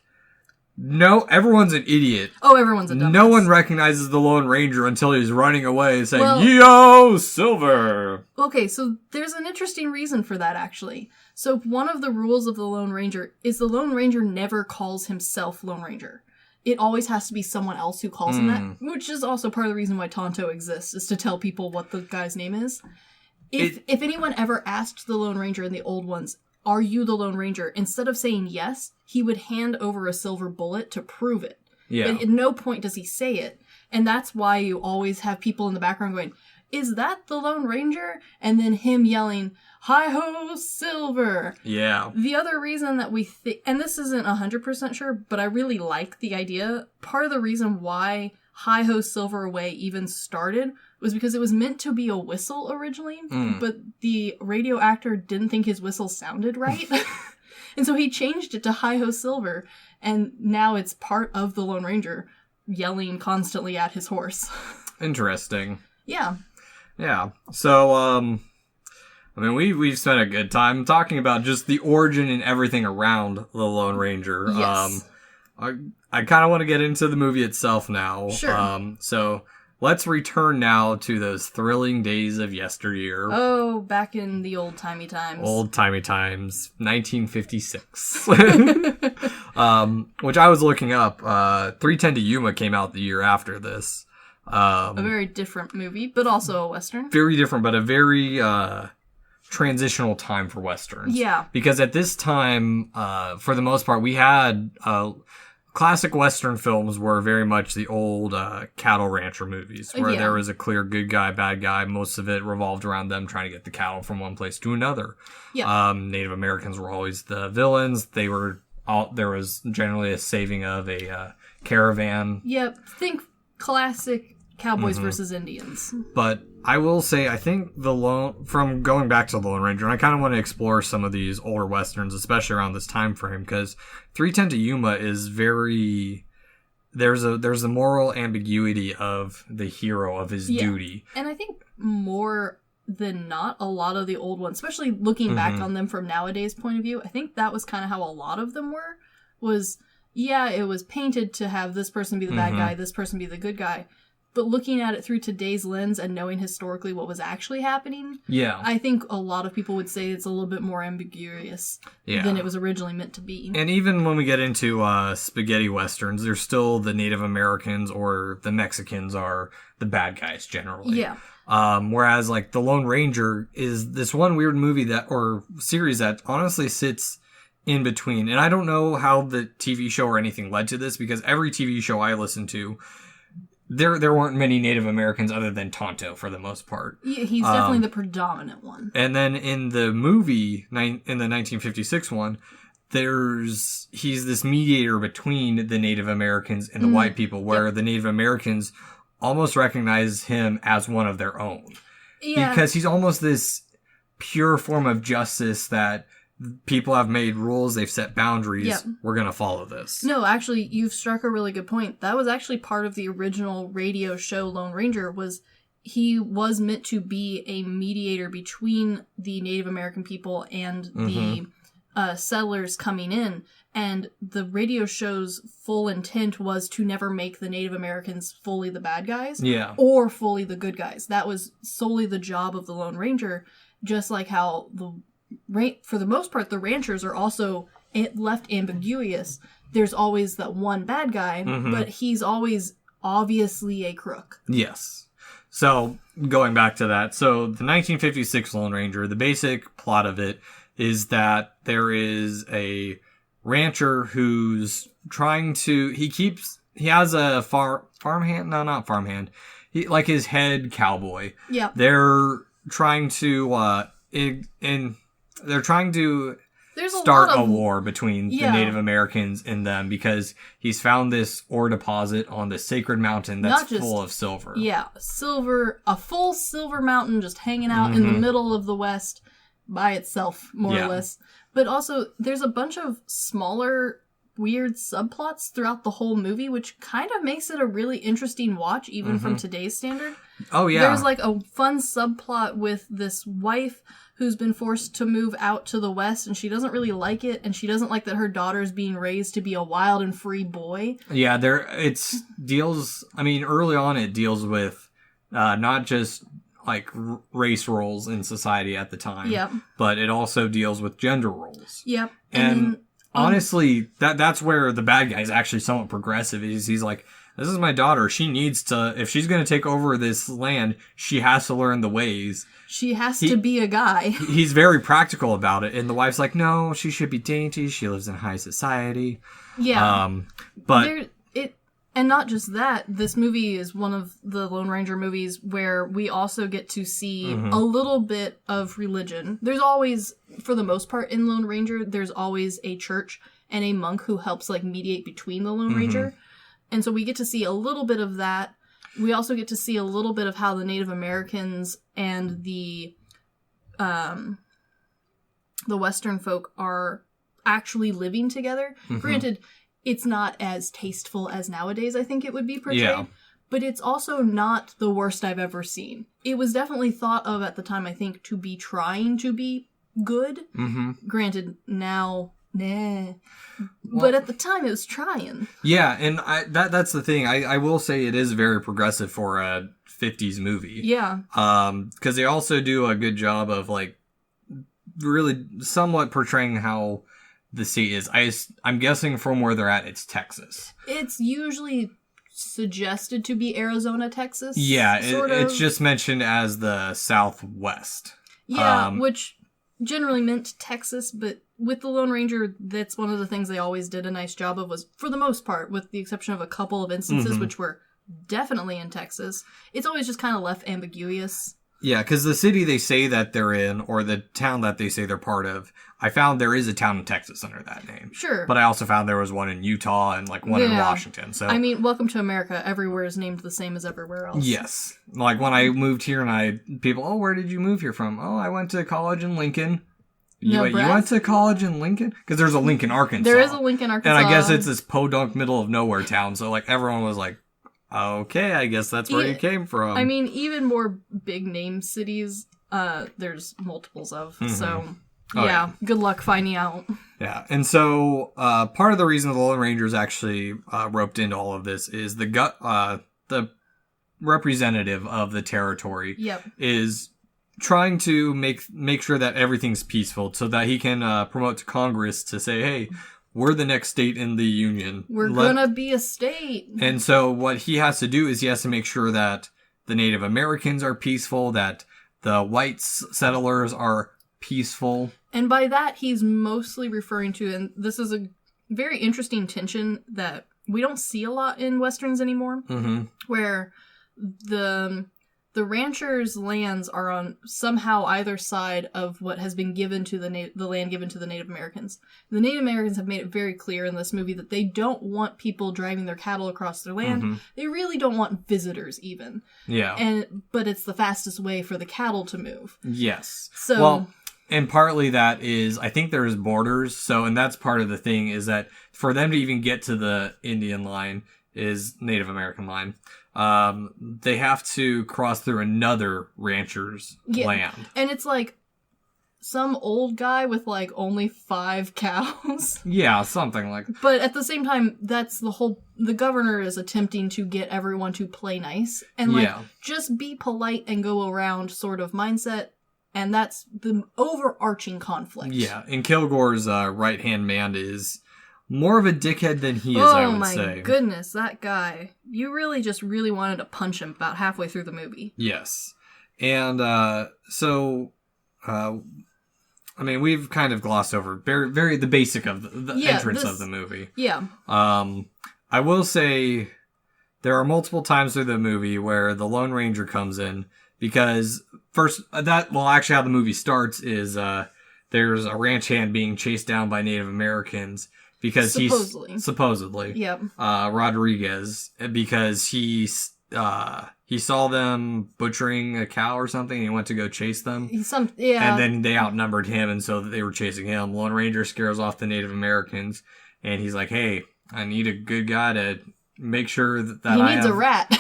everyone's an idiot. Oh, everyone's a dumbass. No one recognizes the Lone Ranger until he's running away saying, Yo, Silver! Okay, so there's an interesting reason for that, actually. So one of the rules of the Lone Ranger is the Lone Ranger never calls himself Lone Ranger. It always has to be someone else who calls him that, which is also part of the reason why Tonto exists, is to tell people what the guy's name is. If anyone ever asked the Lone Ranger in the old ones, are you the Lone Ranger? Instead of saying yes, he would hand over a silver bullet to prove it. Yeah. But at no point does he say it. And that's why you always have people in the background going, is that the Lone Ranger? And then him yelling, hi-ho, Silver! Yeah. The other reason that we think, and this isn't 100% sure, but I really like the idea, part of the reason why hi-ho, Silver away even started was because it was meant to be a whistle originally, but the radio actor didn't think his whistle sounded right. And so he changed it to hi-ho, Silver, and now it's part of the Lone Ranger yelling constantly at his horse. Interesting. Yeah. Yeah. So, I mean, we've spent a good time talking about just the origin and everything around the Lone Ranger. Yes. I kind of want to get into the movie itself now. Sure. So let's return now to those thrilling days of yesteryear. Oh, back in the old-timey times. Old-timey times. 1956. Which I was looking up. 3:10 to Yuma came out the year after this. A very different movie, but also a Western. Very different, but a very transitional time for Westerns. Yeah. Because at this time, for the most part, we had classic Western films were very much the old cattle rancher movies, where there was a clear good guy, bad guy. Most of it revolved around them trying to get the cattle from one place to another. Yeah. Native Americans were always the villains. There was generally a saving of a caravan. Yep. Think classic cowboys versus Indians. But I will say, I think from going back to the Lone Ranger, and I kind of want to explore some of these older Westerns, especially around this time frame, because 3:10 to Yuma is very... There's a moral ambiguity of the hero, of his duty. And I think more than not, a lot of the old ones, especially looking back on them from nowadays' point of view, I think that was kind of how a lot of them were. It was painted to have this person be the bad guy, this person be the good guy. But looking at it through today's lens and knowing historically what was actually happening, I think a lot of people would say it's a little bit more ambiguous than it was originally meant to be. And even when we get into spaghetti westerns, there's still the Native Americans or the Mexicans are the bad guys generally. Yeah. Whereas like the Lone Ranger is this one weird movie or series that honestly sits in between. And I don't know how the TV show or anything led to this, because every TV show I listened to, there weren't many Native Americans other than Tonto for the most part. Yeah, he's definitely the predominant one. And then in the movie, in the 1956 one, he's this mediator between the Native Americans and the white people, where the Native Americans almost recognize him as one of their own. Yeah. Because he's almost this pure form of justice that people have made rules, they've set boundaries, we're going to follow this. No, actually, you've struck a really good point. That was actually part of the original radio show Lone Ranger, he was meant to be a mediator between the Native American people and the settlers coming in. And the radio show's full intent was to never make the Native Americans fully the bad guys or fully the good guys. That was solely the job of the Lone Ranger, just like how for the most part, the ranchers are also left ambiguous. There's always that one bad guy, but he's always obviously a crook. Yes. So, going back to that. So, the 1956 Lone Ranger, the basic plot of it is that there is a rancher who's trying to... He has a farmhand? No, not farmhand. Like his head cowboy. Yeah. They're trying to... They're trying to start a war between the Native Americans and them, because he's found this ore deposit on the sacred mountain that's full of silver. Yeah, a full silver mountain just hanging out in the middle of the West by itself, more or less. But also, there's a bunch of smaller, weird subplots throughout the whole movie, which kind of makes it a really interesting watch, even from today's standard. Oh, yeah. There's like a fun subplot with this wife who's been forced to move out to the West, and she doesn't really like it, and she doesn't like that her daughter's being raised to be a wild and free boy. Yeah, early on it deals with not just like race roles in society at the time, but it also deals with gender roles. Yep. And honestly, that's where the bad guy is actually somewhat progressive. He's like, this is my daughter. She needs to, if she's going to take over this land, she has to learn the ways. She has to be a guy. He's very practical about it. And the wife's like, no, she should be dainty. She lives in high society. Yeah. And not just that, this movie is one of the Lone Ranger movies where we also get to see a little bit of religion. There's always, for the most part in Lone Ranger, there's always a church and a monk who helps like mediate between the Lone Ranger. And so we get to see a little bit of that. We also get to see a little bit of how the Native Americans and the Western folk are actually living together. Granted, it's not as tasteful as nowadays I think it would be portrayed, but it's also not the worst I've ever seen. It was definitely thought of at the time, I think, to be trying to be good. Granted, now... Nah. But at the time, it was trying. Yeah, and that's the thing. I will say it is very progressive for a 50s movie. Yeah. Because they also do a good job of, like, really somewhat portraying how the state is. I'm guessing from where they're at, it's Texas. It's usually suggested to be Arizona, Texas. Yeah, it's just mentioned as the Southwest. Yeah, which... generally meant Texas, but with the Lone Ranger, that's one of the things they always did a nice job of was, for the most part, with the exception of a couple of instances, which were definitely in Texas, it's always just kind of left ambiguous. Yeah, because the city they say that they're in, or the town that they say they're part of, I found there is a town in Texas under that name. Sure. But I also found there was one in Utah and like one in Washington. So I mean, welcome to America. Everywhere is named the same as everywhere else. Yes. Like when I moved here and people, oh, where did you move here from? Oh, I went to college in Lincoln. You went to college in Lincoln? Because there's a Lincoln, Arkansas. There is a Lincoln, Arkansas. And I guess it's this podunk middle of nowhere town. So like everyone was like, okay, I guess that's where you came from. I mean, even more big name cities, there's multiples of. So, yeah, good luck finding out. Yeah, and so part of the reason the Lone Rangers actually roped into all of this is the representative of the territory is trying to make sure that everything's peaceful so that he can promote to Congress to say, hey, we're the next state in the union. We're gonna be a state. And so what he has to do is he has to make sure that the Native Americans are peaceful, that the white settlers are peaceful. And by that, he's mostly referring to, and this is a very interesting tension that we don't see a lot in Westerns anymore, where the ranchers' lands are on somehow either side of what has been given to the land given to the Native Americans. The Native Americans have made it very clear in this movie that they don't want people driving their cattle across their land. They really don't want visitors even. Yeah. But it's the fastest way for the cattle to move. Yes. So, well, and partly that is, I think there's borders. So, and that's part of the thing is that for them to even get to the Indian line is Native American line. They have to cross through another rancher's land. And it's like some old guy with like only 5 cows. Yeah, something like that. But at the same time, that's the governor is attempting to get everyone to play nice and just be polite and go around sort of mindset. And that's the overarching conflict. Yeah, and Kilgore's right-hand man is more of a dickhead than he is, I would say. Oh my goodness, that guy. You really wanted to punch him about halfway through the movie. Yes. And so, I mean, we've kind of glossed over very the basic of the entrance of the movie. Yeah. I will say there are multiple times through the movie where the Lone Ranger comes in because actually how the movie starts is there's a ranch hand being chased down by Native Americans. Because supposedly, yep. Rodriguez, because he saw them butchering a cow or something, and he went to go chase them. And then they outnumbered him, and so they were chasing him. Lone Ranger scares off the Native Americans, and he's like, "Hey, I need a good guy to make sure that he needs a rat."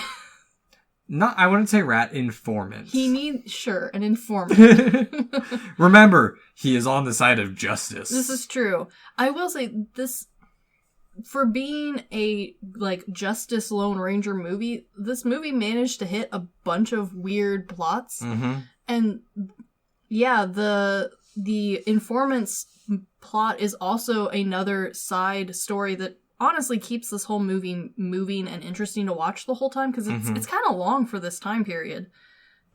I wouldn't say rat, informant. He needs, an informant. Remember, he is on the side of justice. This is true. I will say this, for being a, Justice Lone Ranger movie, this movie managed to hit a bunch of weird plots. And, yeah, the informant's plot is also another side story that honestly keeps this whole movie moving and interesting to watch the whole time because it's kind of long for this time period.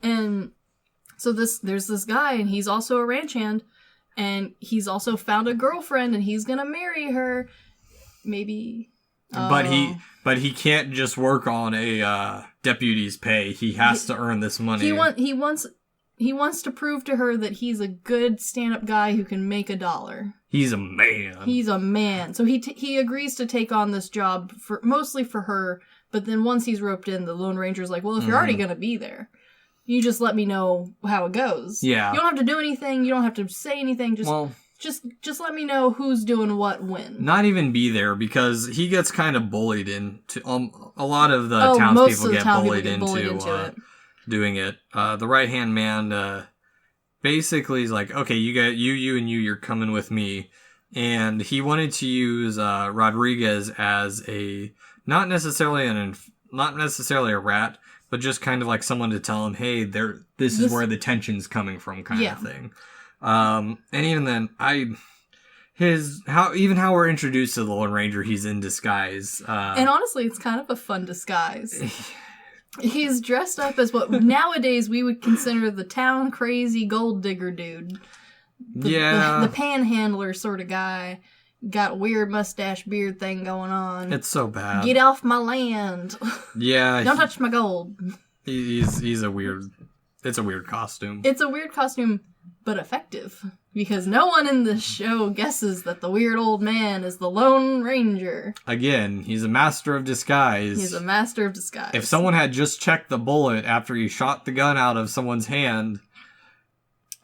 And so there's this guy and he's also a ranch hand and he's also found a girlfriend and he's gonna marry her maybe. But he can't just work on a deputy's pay. He has to earn this money. He wants to prove to her that he's a good stand-up guy who can make $1. He's a man. He's a man. So he agrees to take on this job mostly for her, but then once he's roped in, the Lone Ranger's like, well, if you're already going to be there, you just let me know how it goes. Yeah. You don't have to do anything. You don't have to say anything. Just let me know who's doing what when. Not even be there because he gets kind of bullied into a lot of the townspeople get bullied into it. Doing it. The right-hand man basically is like, okay, you're coming with me. And he wanted to use Rodriguez as not necessarily a rat, but just kind of like someone to tell him, hey, this is where the tension's coming from kind of thing. And even then, how we're introduced to the Lone Ranger, he's in disguise. And honestly, it's kind of a fun disguise. He's dressed up as what nowadays we would consider the town crazy gold digger dude. The panhandler sort of guy. Got a weird mustache beard thing going on. It's so bad. Get off my land. Yeah. Don't touch my gold. He's a weird... It's a weird costume. It's a weird costume, but effective. Because no one in this show guesses that the weird old man is the Lone Ranger. Again, he's a master of disguise. He's a master of disguise. If someone had just checked the bullet after he shot the gun out of someone's hand...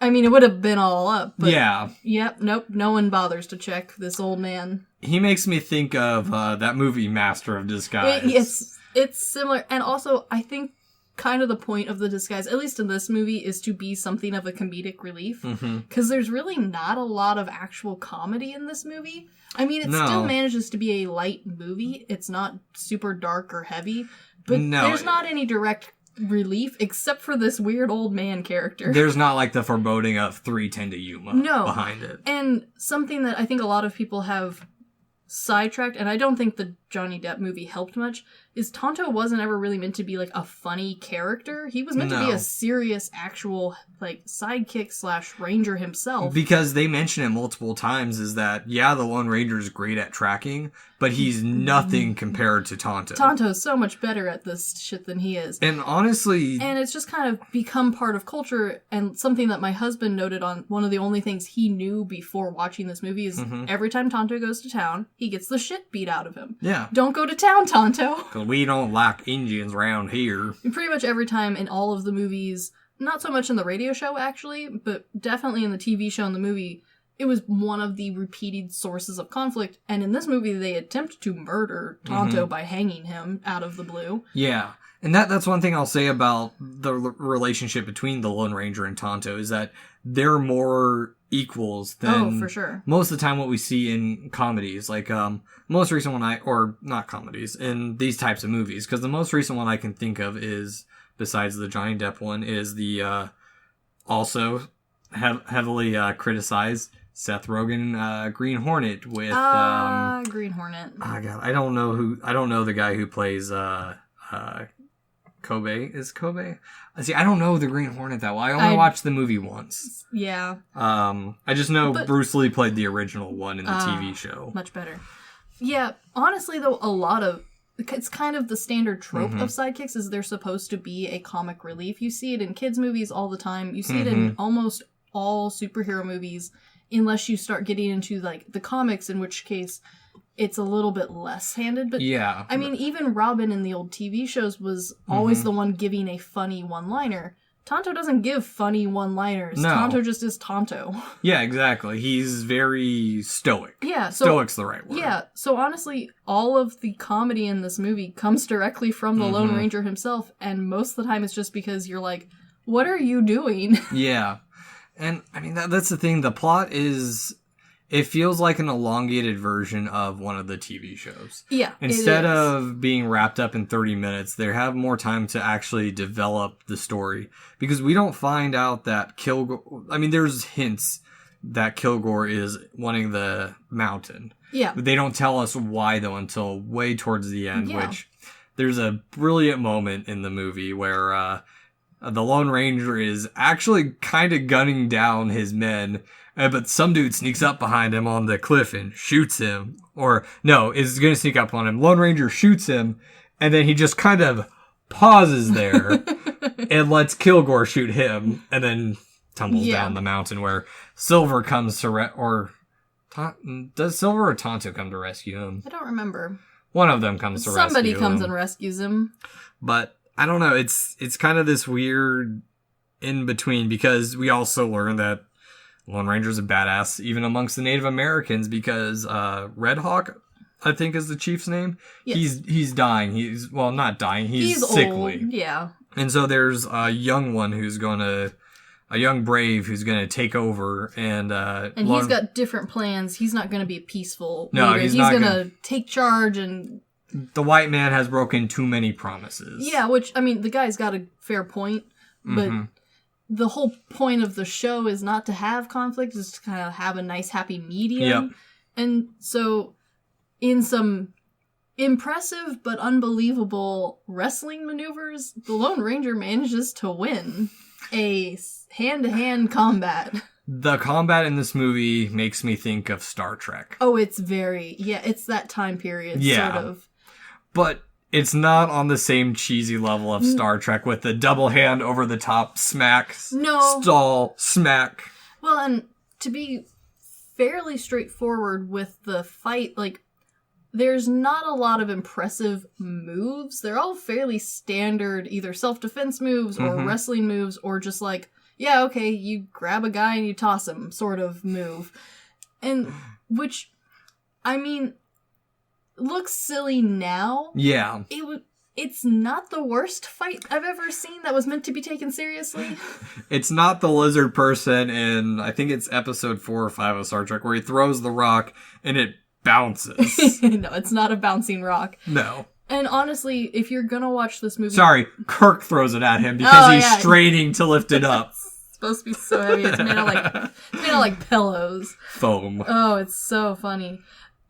I mean, it would have been all up. But yeah. Yep, nope, no one bothers to check this old man. He makes me think of that movie, Master of Disguise. It's similar. And also, I think kind of the point of the disguise, at least in this movie, is to be something of a comedic relief. Because there's really not a lot of actual comedy in this movie. I mean, it still manages to be a light movie. It's not super dark or heavy. But there's not any direct relief except for this weird old man character. There's not like the foreboding of 3:10 to Yuma behind it. And something that I think a lot of people have sidetracked, and I don't think the Johnny Depp movie helped much, is Tonto wasn't ever really meant to be like a funny character. He was meant to be a serious, actual like sidekick / ranger himself. Because they mention it multiple times is that, the Lone Ranger is great at tracking, but he's nothing compared to Tonto. Tonto's so much better at this shit than he is. And honestly... And it's just kind of become part of culture, and something that my husband noted on one of the only things he knew before watching this movie is every time Tonto goes to town, he gets the shit beat out of him. Yeah. Don't go to town, Tonto. Because we don't like Indians around here. And pretty much every time in all of the movies, not so much in the radio show actually, but definitely in the TV show and the movie, it was one of the repeated sources of conflict. And in this movie, they attempt to murder Tonto by hanging him out of the blue. Yeah. And that's one thing I'll say about the relationship between the Lone Ranger and Tonto is that they're more equals than for sure. Most of the time what we see in comedies. Like, most recent one or not comedies, in these types of movies. Because the most recent one I can think of is, besides the Johnny Depp one, is the also heavily criticized Seth Rogen Green Hornet with... Green Hornet. Oh, God. I don't know the guy who plays... Kobe. Is Kobe? See, I don't know the Green Hornet that well. I only watched the movie once. Yeah. I just know Bruce Lee played the original one in the TV show. Much better. Yeah, honestly, though, it's kind of the standard trope of sidekicks is they're supposed to be a comic relief. You see it in kids' movies all the time. You see it in almost all superhero movies, unless you start getting into, like, the comics, in which case... it's a little bit less handed, but I mean, even Robin in the old TV shows was always the one giving a funny one-liner. Tonto doesn't give funny one-liners. No. Tonto just is Tonto. Yeah, exactly. He's very stoic. Yeah. Stoic's the right word. Yeah, so honestly, all of the comedy in this movie comes directly from the Lone Ranger himself, and most of the time it's just because you're like, what are you doing? Yeah. And, I mean, that's the thing. The plot is... It feels like an elongated version of one of the TV shows. Yeah, Instead of being wrapped up in 30 minutes, they have more time to actually develop the story. Because we don't find out that Kilgore... I mean, there's hints that Kilgore is wanting the mountain. Yeah. But they don't tell us why, though, until way towards the end, which... There's a brilliant moment in the movie where the Lone Ranger is actually kind of gunning down his men... but some dude sneaks up behind him on the cliff and shoots him. Or, no, is going to sneak up on him. Lone Ranger shoots him, and then he just kind of pauses there and lets Kilgore shoot him, and then tumbles down the mountain where Silver comes to... does Silver or Tonto come to rescue him? I don't remember. One of them comes to rescue him. Somebody comes and rescues him. But, I don't know, it's kind of this weird in-between, because we also learn that Lone Ranger's a badass, even amongst the Native Americans, because Red Hawk, I think is the chief's name. Yes. He's dying. He's not dying. He's sickly. Old. Yeah. And so there's a young one a young brave who's gonna take over, and he's got different plans. He's not gonna be a peaceful leader. No, he's gonna take charge, and the white man has broken too many promises. Yeah, which I mean, the guy's got a fair point, but. The whole point of the show is not to have conflict, is to kind of have a nice, happy medium. Yep. And so, in some impressive but unbelievable wrestling maneuvers, the Lone Ranger manages to win a hand-to-hand combat. The combat in this movie makes me think of Star Trek. Oh, it's it's that time period, sort of. But it's not on the same cheesy level of Star Trek with the double hand over the top smack, stall, smack. Well, and to be fairly straightforward with the fight, like, there's not a lot of impressive moves. They're all fairly standard, either self-defense moves or wrestling moves, or just like, yeah, okay, you grab a guy and you toss him sort of move. And, which, I mean, looks silly now. Yeah. It's not the worst fight I've ever seen that was meant to be taken seriously. It's not the lizard person in, I think it's episode 4 or 5 of Star Trek, where he throws the rock and it bounces. No, it's not a bouncing rock. No. And honestly, if you're gonna watch this movie... Sorry, Kirk throws it at him because he's straining to lift it up. It's supposed to be so heavy. It's made of like pillows. Foam. Oh, it's so funny.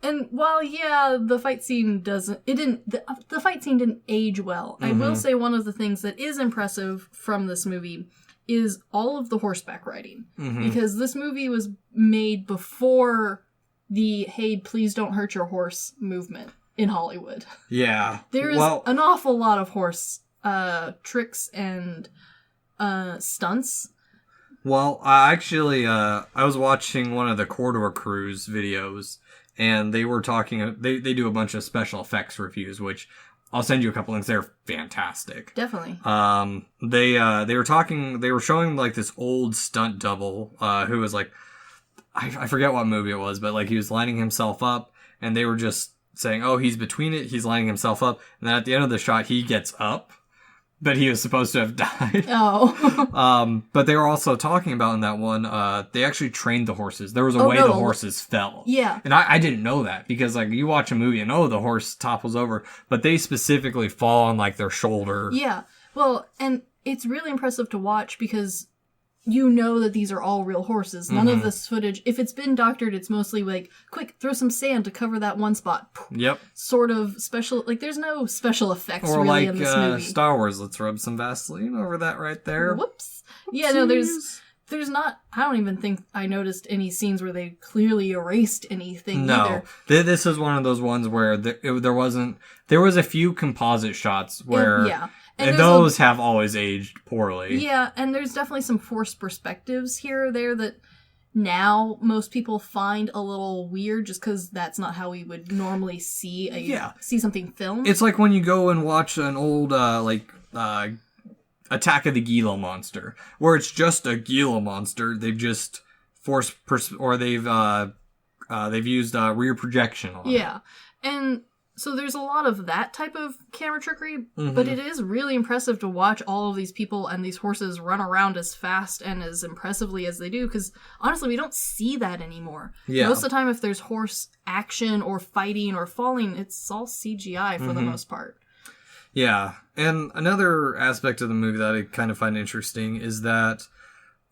And while, the fight scene the fight scene didn't age well. I will say one of the things that is impressive from this movie is all of the horseback riding. Because this movie was made before the, hey, please don't hurt your horse movement in Hollywood. Yeah. There is an awful lot of horse tricks and stunts. Well, I was watching one of the Corridor Cruise videos, and they were talking, they do a bunch of special effects reviews, which I'll send you a couple links. They're fantastic. Definitely. They were showing like this old stunt double, who was like, I forget what movie it was, but like he was lining himself up, and they were just saying, oh, he's between it, he's lining himself up, and then at the end of the shot, he gets up, but he was supposed to have died. Oh. But they were also talking about in that one, they actually trained the horses. There was a way the horses fell. Yeah. And I didn't know that, because like you watch a movie and the horse topples over, but they specifically fall on like their shoulder. Yeah. Well, and it's really impressive to watch because you know that these are all real horses. None of this footage, if it's been doctored, it's mostly like, quick, throw some sand to cover that one spot. Yep. Sort of special, like there's no special effects really in this movie. Or like Star Wars, let's rub some Vaseline over that right there. Whoops. Yeah, no, there's not, I don't even think I noticed any scenes where they clearly erased anything either. This is one of those ones where there was a few composite shots where... Yeah. And those have always aged poorly. Yeah, and there's definitely some forced perspectives here or there that now most people find a little weird just because that's not how we would normally see something filmed. It's like when you go and watch an old, Attack of the Gila Monster, where it's just a Gila monster. They've just they've used rear projection on it. Yeah, and... So there's a lot of that type of camera trickery, but it is really impressive to watch all of these people and these horses run around as fast and as impressively as they do, because honestly, we don't see that anymore. Yeah. Most of the time, if there's horse action or fighting or falling, it's all CGI for the most part. Yeah, and another aspect of the movie that I kind of find interesting is that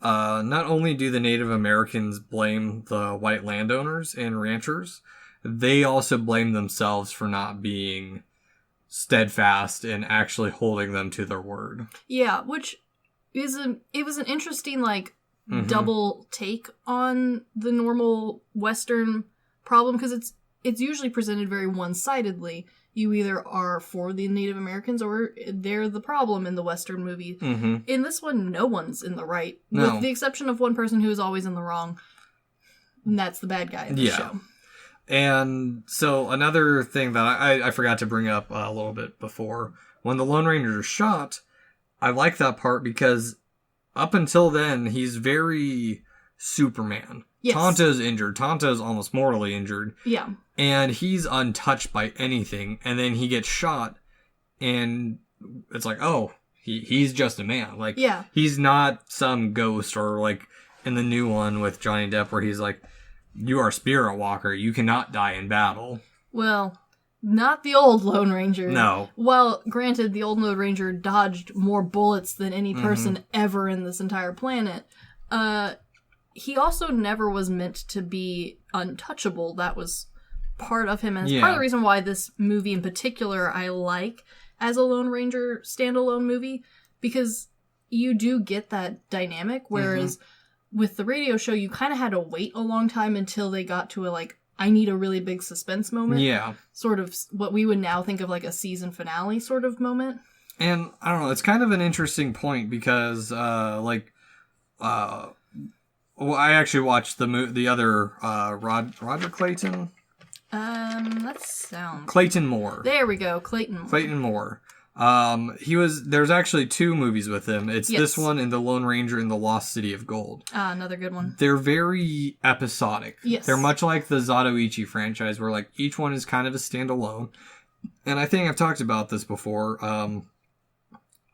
not only do the Native Americans blame the white landowners and ranchers, they also blame themselves for not being steadfast and actually holding them to their word. Yeah, which is it was an interesting double take on the normal Western problem, because it's usually presented very one-sidedly. You either are for the Native Americans or they're the problem in the Western movie. In this one, no one's in the right, with the exception of one person who is always in the wrong, and that's the bad guy in the show. And so another thing that I forgot to bring up a little bit before, when the Lone Ranger is shot, I like that part because up until then, he's very Superman. Yes. Tonto's injured. Tonto's almost mortally injured. Yeah. And he's untouched by anything. And then he gets shot, and it's like, oh, he's just a man. Like, he's not some ghost, or like in the new one with Johnny Depp where he's like, you are a spirit walker. You cannot die in battle. Well, not the old Lone Ranger. No. Well, granted, the old Lone Ranger dodged more bullets than any person ever in this entire planet. He also never was meant to be untouchable. That was part of him. And it's part of the reason why this movie in particular I like as a Lone Ranger standalone movie. Because you do get that dynamic. Whereas with the radio show, you kind of had to wait a long time until they got to a, like, I need a really big suspense moment. Yeah. Sort of what we would now think of like a season finale sort of moment. And I don't know, it's kind of an interesting point because, well, I actually watched the other, Roger Clayton? That sounds... Clayton Moore. There we go, Clayton Moore. Clayton Moore. There's actually 2 movies with him. It's this one and The Lone Ranger and The Lost City of Gold. Another good one. They're very episodic. Yes. They're much like the Zatoichi franchise, where like each one is kind of a standalone. And I think I've talked about this before.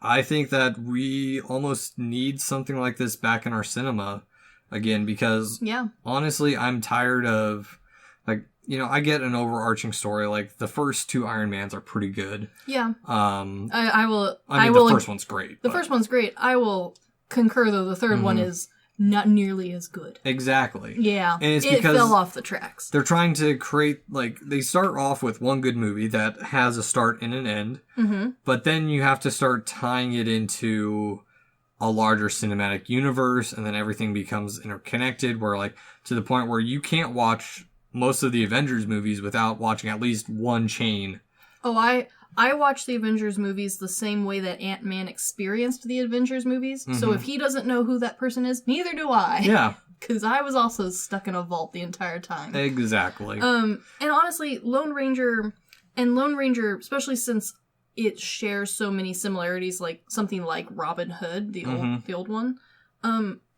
I think that we almost need something like this back in our cinema again, because honestly, I'm tired of, like, you know, I get an overarching story. Like, the first 2 Iron Mans are pretty good. Yeah. The first one's great. The first one's great. I will concur, though, the third one is not nearly as good. Exactly. Yeah. And it's it because fell off the tracks. They're trying to create, like, they start off with one good movie that has a start and an end, but then you have to start tying it into a larger cinematic universe, and then everything becomes interconnected, where, like, to the point where you can't watch most of the Avengers movies without watching at least one chain. Oh, I watch the Avengers movies the same way that Ant-Man experienced the Avengers movies. So if he doesn't know who that person is, neither do I. Yeah. Because I was also stuck in a vault the entire time. Exactly. And honestly, Lone Ranger, especially since it shares so many similarities, like something like Robin Hood, the old one,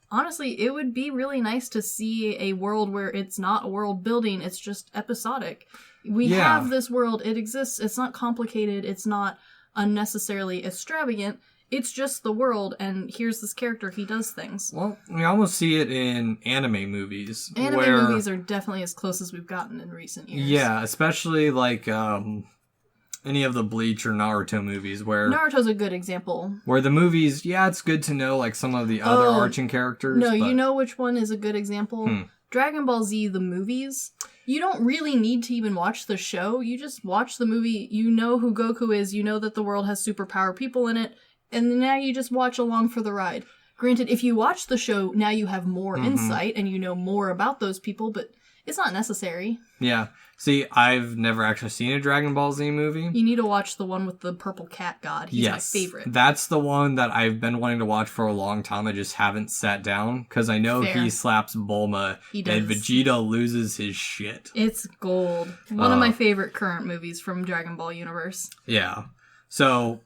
honestly, it would be really nice to see a world where it's not a world building, it's just episodic. We have this world, it exists, it's not complicated, it's not unnecessarily extravagant, it's just the world, and here's this character, he does things. Well, we almost see it in anime movies. Anime movies are definitely as close as we've gotten in recent years. Yeah, especially like any of the Bleach or Naruto movies, where Naruto's a good example. Where the movies, it's good to know like some of the other arching characters. No, you know which one is a good example? Dragon Ball Z, the movies. You don't really need to even watch the show. You just watch the movie. You know who Goku is. You know that the world has superpower people in it. And now you just watch along for the ride. Granted, if you watch the show, now you have more insight and you know more about those people, but it's not necessary. Yeah. See, I've never actually seen a Dragon Ball Z movie. You need to watch the one with the purple cat god. He's my favorite. That's the one that I've been wanting to watch for a long time. I just haven't sat down because I know he slaps Bulma and Vegeta loses his shit. It's gold. One of my favorite current movies from Dragon Ball universe. Yeah. So,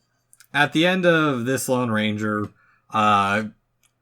at the end of this Lone Ranger,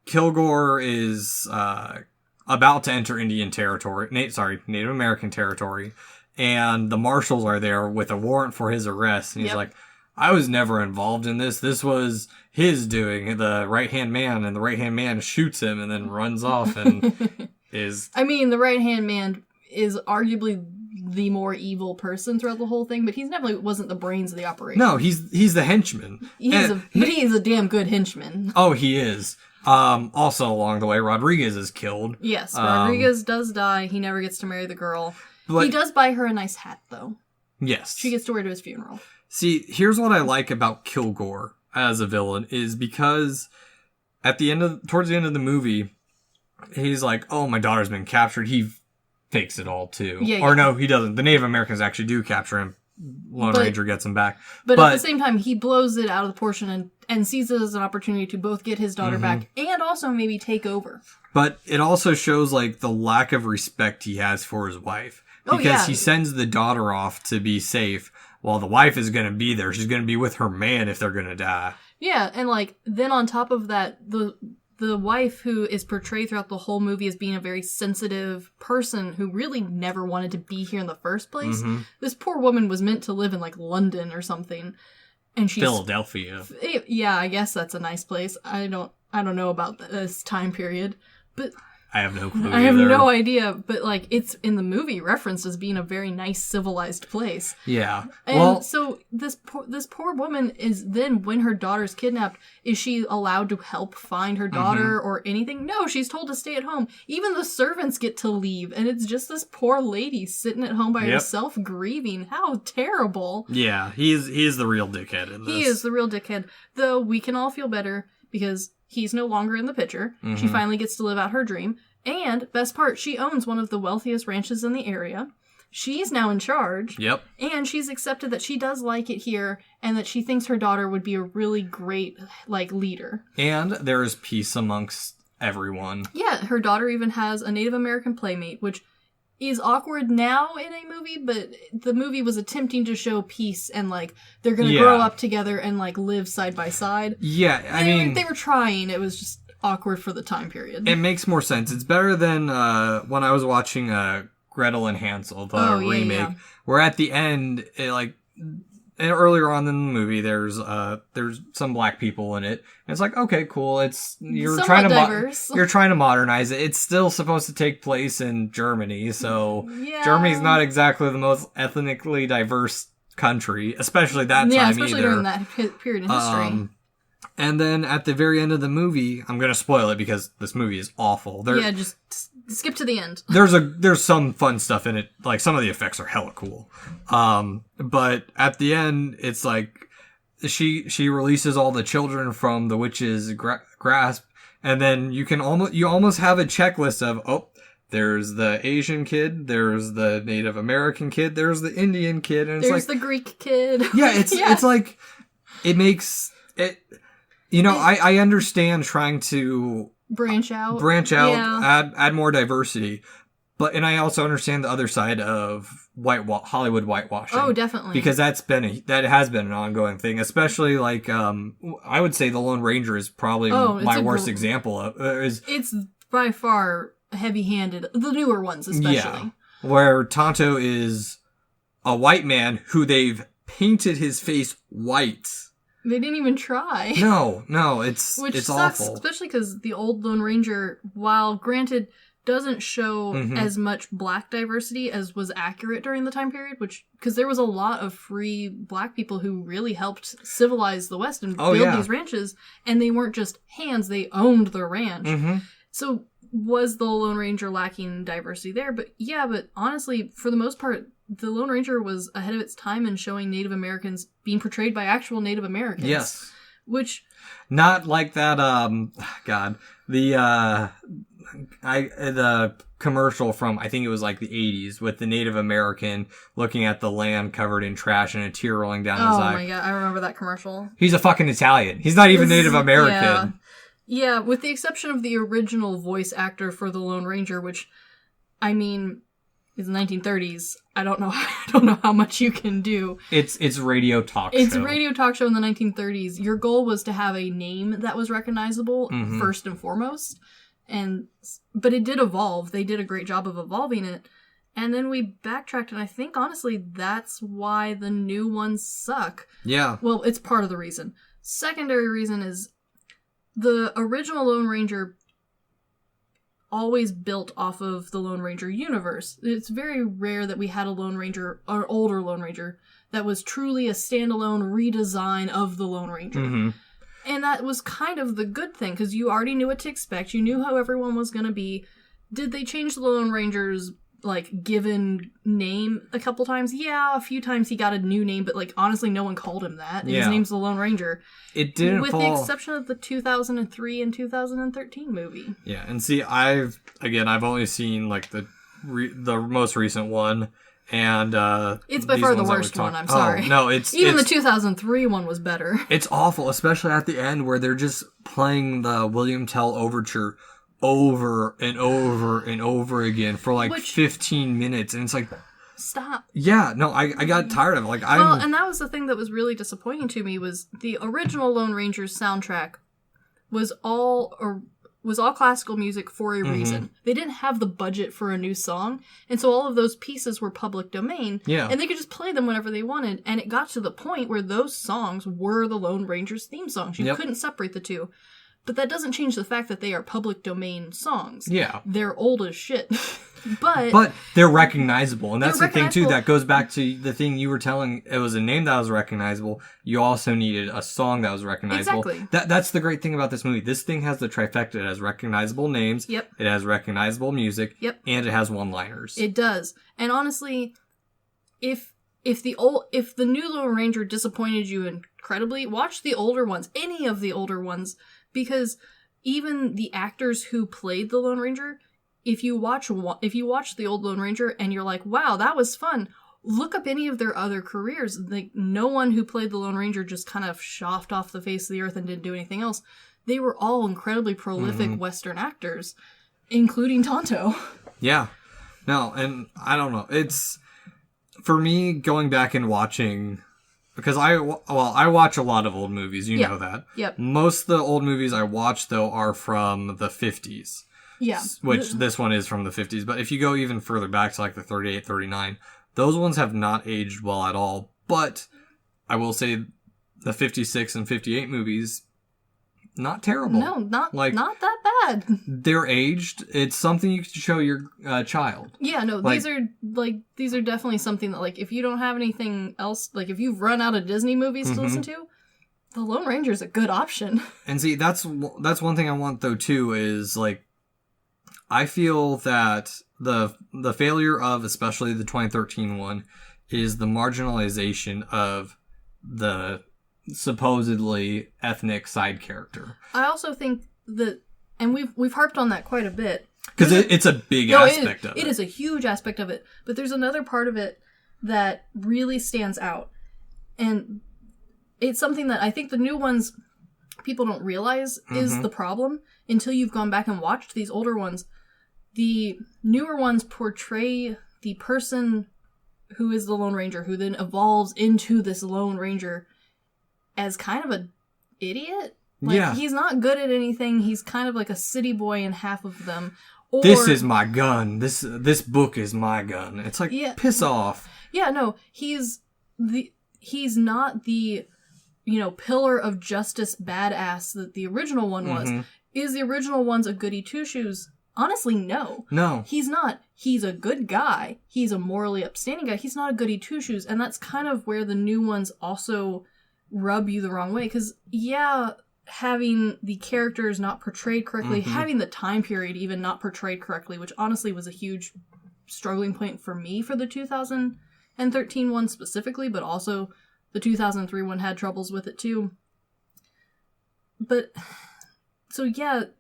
Kilgore is about to enter Native American territory. And the marshals are there with a warrant for his arrest. And he's like, I was never involved in this. This was his doing, the right-hand man. And the right-hand man shoots him and then runs off and is... I mean, the right-hand man is arguably the more evil person throughout the whole thing, but he definitely wasn't the brains of the operation. No, he's the henchman. But he is a damn good henchman. Oh, he is. Also, along the way, Rodriguez is killed. Yes, Rodriguez does die. He never gets to marry the girl. He does buy her a nice hat, though. Yes. She gets to wear to his funeral. See, here's what I like about Kilgore as a villain, is because towards the end of the movie, he's like, oh, my daughter's been captured. He fakes it all, too. Or no, he doesn't. The Native Americans actually do capture him. Lone Ranger gets him back. But at the same time, he blows it out of the portion and sees it as an opportunity to both get his daughter back and also maybe take over. But it also shows, like, the lack of respect he has for his wife. Because he sends the daughter off to be safe while the wife is going to be there. She's going to be with her man if they're going to die. Yeah, and, like, then on top of that, the wife who is portrayed throughout the whole movie as being a very sensitive person who really never wanted to be here in the first place. This poor woman was meant to live in, like, London or something. And she's... Philadelphia. Yeah, I guess that's a nice place. I don't know about this time period. But I have no clue. I have no idea, but like it's in the movie referenced as being a very nice civilized place. Yeah. And so this poor woman is then, when her daughter's kidnapped, is she allowed to help find her daughter or anything? No, she's told to stay at home. Even the servants get to leave, and it's just this poor lady sitting at home by herself grieving. How terrible. Yeah, he is the real dickhead in this. He is the real dickhead. Though we can all feel better because he's no longer in the picture. Mm-hmm. She finally gets to live out her dream. And, best part, she owns one of the wealthiest ranches in the area. She's now in charge. Yep. And she's accepted that she does like it here and that she thinks her daughter would be a really great, leader. And there is peace amongst everyone. Yeah, her daughter even has a Native American playmate, which is awkward now in a movie, but the movie was attempting to show peace and, they're gonna grow up together and, live side by side. Yeah, I mean... They were trying. It was just awkward for the time period. It makes more sense. It's better than when I was watching Gretel and Hansel, the remake, where at the end, and earlier on in the movie, there's some black people in it. And it's like, okay, cool. You're trying to modernize it. It's still supposed to take place in Germany, so Germany's not exactly the most ethnically diverse country, especially that time. Yeah, especially during that period in history. And then at the very end of the movie, I'm gonna spoil it because this movie is awful. Just skip to the end. There's some fun stuff in it. Some of the effects are hella cool. But at the end, it's she releases all the children from the witch's grasp, and then you almost have a checklist of there's the Asian kid, there's the Native American kid, there's the Indian kid, and there's the Greek kid. Yeah, it's it makes it. I understand trying to branch out, add more diversity, and I also understand the other side of Hollywood whitewashing. Oh, definitely. Because that has been an ongoing thing, especially I would say The Lone Ranger is probably my worst example of it's by far heavy-handed. The newer ones, especially. Yeah, where Tonto is a white man who they've painted his face white. They didn't even try. No, it's sucks, awful. Especially because the old Lone Ranger, while granted doesn't show as much black diversity as was accurate during the time period, because there was a lot of free black people who really helped civilize the West and build these ranches, and they weren't just hands, they owned the ranch. Mm-hmm. So was the Lone Ranger lacking diversity there? But honestly, for the most part, the Lone Ranger was ahead of its time in showing Native Americans being portrayed by actual Native Americans. Yes. Which... Not like that, the commercial from, I think it was the 80s, with the Native American looking at the land covered in trash and a tear rolling down his eye. Oh my god, I remember that commercial. He's a fucking Italian. He's not even Native American. Yeah, with the exception of the original voice actor for the Lone Ranger, which, is the 1930s. I don't know how much you can do. It's radio talk show. It's a radio talk show in the 1930s. Your goal was to have a name that was recognizable first and foremost. But it did evolve. They did a great job of evolving it. And then we backtracked, and I think, honestly, that's why the new ones suck. Yeah. Well, it's part of the reason. Secondary reason is the original Lone Ranger always built off of the Lone Ranger universe. It's very rare that we had a Lone Ranger, or older Lone Ranger, that was truly a standalone redesign of the Lone Ranger. Mm-hmm. And that was kind of the good thing, because you already knew what to expect. You knew how everyone was going to be. Did they change the Lone Ranger's, given name a couple times? Yeah, a few times he got a new name, but, honestly, no one called him that. Yeah. His name's the Lone Ranger. It didn't With the exception of the 2003 and 2013 movie. Yeah, and see, I've only seen, the most recent one, and, it's by far the worst one, I'm sorry. Oh, no, the 2003 one was better. It's awful, especially at the end where they're just playing the William Tell Overture over and over and over again for 15 minutes, and it's stop. Yeah, no, I got tired of it. And that was the thing that was really disappointing to me, was the original Lone Ranger's soundtrack was all classical music for a reason. They didn't have the budget for a new song, and so all of those pieces were public domain. Yeah. And they could just play them whenever they wanted, and it got to the point where those songs were the Lone Ranger's theme songs. You couldn't separate the two. But that doesn't change the fact that they are public domain songs. Yeah. They're old as shit. But they're recognizable. And that's the thing, too. That goes back to the thing you were telling. It was a name that was recognizable. You also needed a song that was recognizable. Exactly. That's the great thing about this movie. This thing has the trifecta. It has recognizable names. Yep. It has recognizable music. Yep. And it has one-liners. It does. And honestly, if the new Lone Ranger disappointed you incredibly, watch the older ones. Any of the older ones. because even the actors who played the Lone Ranger, if you watch the old Lone Ranger and you're like, wow, that was fun, look up any of their other careers. Like, no one who played the Lone Ranger just kind of shoffed off the face of the earth and didn't do anything else. They were all incredibly prolific Western actors, including Tonto. Yeah. No, and I don't know. It's, for me, going back and watching, because I watch a lot of old movies, you know that. Yep. Most of the old movies I watch, though, are from the 50s. Yeah. Which this one is from the 50s. But if you go even further back to like the 38, 39, those ones have not aged well at all. But I will say the 56 and 58 movies, not terrible. No, not that bad. They're aged. It's something you can show your child. Yeah, no, these are definitely something that, like, if you don't have anything else, like, if you've run out of Disney movies to listen to, The Lone Ranger's a good option. And see, that's one thing I want, though, too, is, like, I feel that the failure of, especially the 2013 one, is the marginalization of the supposedly ethnic side character. I also think that, and we've harped on that quite a bit, because it's a big aspect of it. It is a huge aspect of it, but there's another part of it that really stands out, and it's something that I think the new ones people don't realize is the problem until you've gone back and watched these older ones. The newer ones portray the person who is the Lone Ranger, who then evolves into this Lone Ranger, as kind of an idiot. Like, he's not good at anything. He's kind of like a city boy in half of them. Or, this is my gun. This book is my gun. It's like, piss off. Yeah, no, he's not the, pillar of justice badass that the original one was. Is the original one's a goody two-shoes? Honestly, no. No. He's not. He's a good guy. He's a morally upstanding guy. He's not a goody two-shoes. And that's kind of where the new ones also rub you the wrong way. Because, having the characters not portrayed correctly, having the time period even not portrayed correctly, which honestly was a huge struggling point for me for the 2013 one specifically, but also the 2003 one had troubles with it too. But, so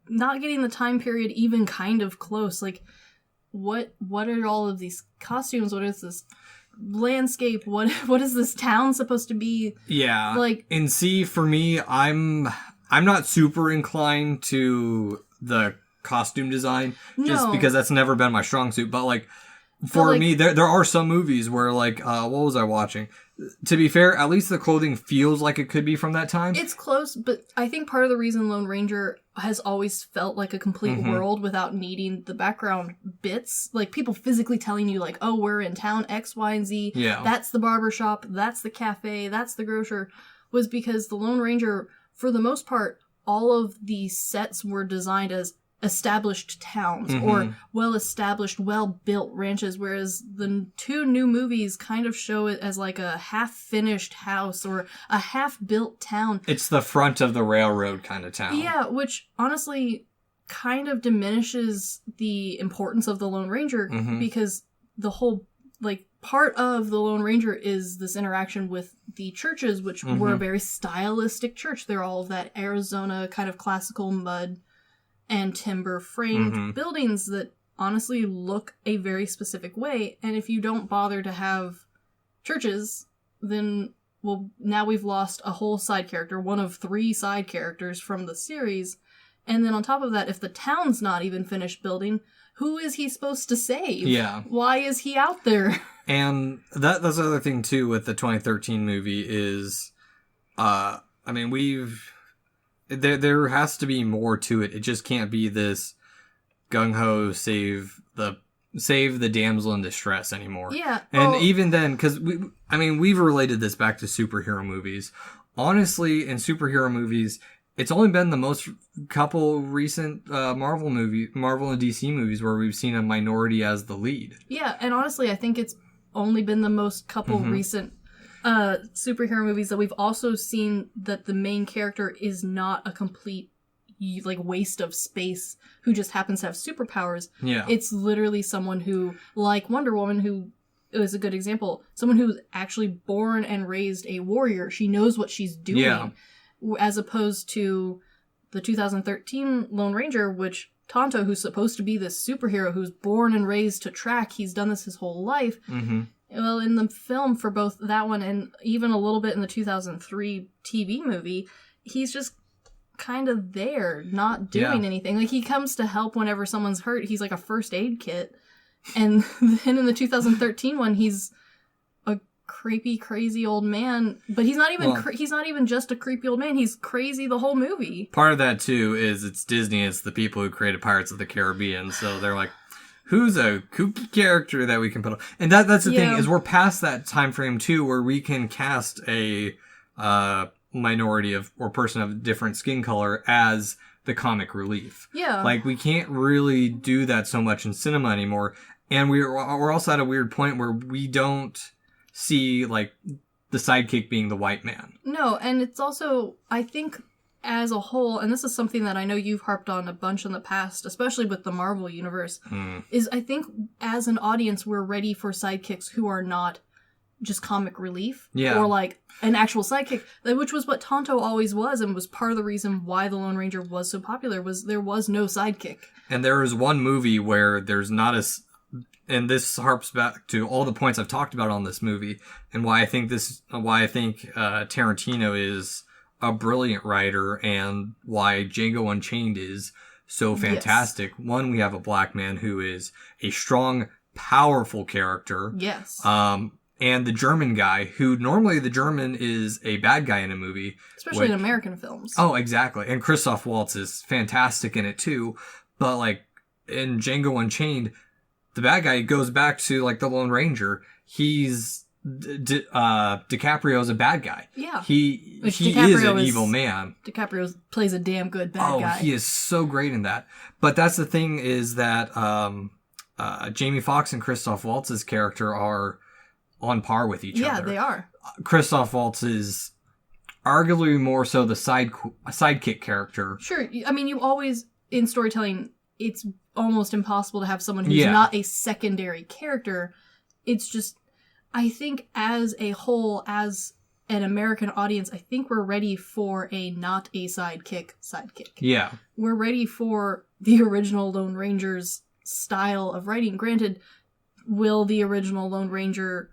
not getting the time period even kind of close. Like, what are all of these costumes? What is this landscape? What is this town supposed to be? Yeah. Like, and see, for me, I'm not super inclined to the costume design, just because that's never been my strong suit. But like, for me, there are some movies where, like, what was I watching? To be fair, at least the clothing feels like it could be from that time. It's close, but I think part of the reason Lone Ranger has always felt like a complete world without needing the background bits, like people physically telling you, like, oh, we're in town X, Y, and Z. Yeah. That's the barber shop. That's the cafe. That's the grocer. Was because the Lone Ranger, for the most part, all of the sets were designed as established towns or well-established, well-built ranches, whereas the two new movies kind of show it as like a half-finished house or a half-built town. It's the front of the railroad kind of town. Yeah, which honestly kind of diminishes the importance of the Lone Ranger because the whole, like, part of the Lone Ranger is this interaction with the churches, which were a very stylistic church. They're all of that Arizona kind of classical mud and timber framed buildings that honestly look a very specific way. And if you don't bother to have churches, then, well, now we've lost a whole side character, one of 3 side characters from the series. And then on top of that, if the town's not even finished building, who is he supposed to save? Yeah. Why is he out there? And that's the other thing too with the 2013 movie is, I mean, there has to be more to it. It just can't be this gung-ho save the damsel in distress anymore. Yeah. And even then, because we've related this back to superhero movies. Honestly, in superhero movies, it's only been the most couple recent Marvel and DC movies where we've seen a minority as the lead. Yeah, and honestly, I think it's only been the most couple recent superhero movies that we've also seen that the main character is not a complete, like, waste of space who just happens to have superpowers. Yeah. It's literally someone who, like Wonder Woman, who is a good example, someone who's actually born and raised a warrior. She knows what she's doing. Yeah. As opposed to the 2013 Lone Ranger, which Tonto, who's supposed to be this superhero who's born and raised to track, he's done this his whole life. Mm-hmm. Well, in the film for both that one and even a little bit in the 2003 TV movie, he's just kind of there, not doing anything. Like, he comes to help whenever someone's hurt. He's like a first aid kit. And then in the 2013 one, he's a creepy, crazy old man. But he's not even he's not even just a creepy old man. He's crazy the whole movie. Part of that, too, is it's Disney. It's the people who created Pirates of the Caribbean. So they're like, who's a kooky character that we can put on? And that's the thing, is we're past that time frame, too, where we can cast a minority of or person of different skin color as the comic relief. Yeah. Like, we can't really do that so much in cinema anymore. And we're also at a weird point where we don't see, like, the sidekick being the white man. No, and it's also, I think, as a whole, and this is something that I know you've harped on a bunch in the past, especially with the Marvel Universe, is I think as an audience, we're ready for sidekicks who are not just comic relief. Yeah. Or, like, an actual sidekick, which was what Tonto always was, and was part of the reason why the Lone Ranger was so popular, was there was no sidekick. And there is one movie where there's not a... And this harps back to all the points I've talked about on this movie, and why I think Tarantino is a brilliant writer, and why Django Unchained is so fantastic. Yes. One, we have a black man who is a strong, powerful character. Yes. And the German guy, who normally the German is a bad guy in a movie. Especially in American films. Oh, exactly. And Christoph Waltz is fantastic in it too. But like in Django Unchained, the bad guy goes back to like the Lone Ranger. He's DiCaprio's a bad guy. Yeah. He is an evil man. DiCaprio plays a damn good bad guy. Oh, he is so great in that. But that's the thing, is that Jamie Foxx and Christoph Waltz's character are on par with each other. Yeah, they are. Christoph Waltz is arguably more so the sidekick character. Sure. I mean, you always, in storytelling, it's almost impossible to have someone who's not a secondary character. It's just, I think as a whole, as an American audience, I think we're ready for a not a sidekick. Yeah. We're ready for the original Lone Ranger's style of writing. Granted, will the original Lone Ranger,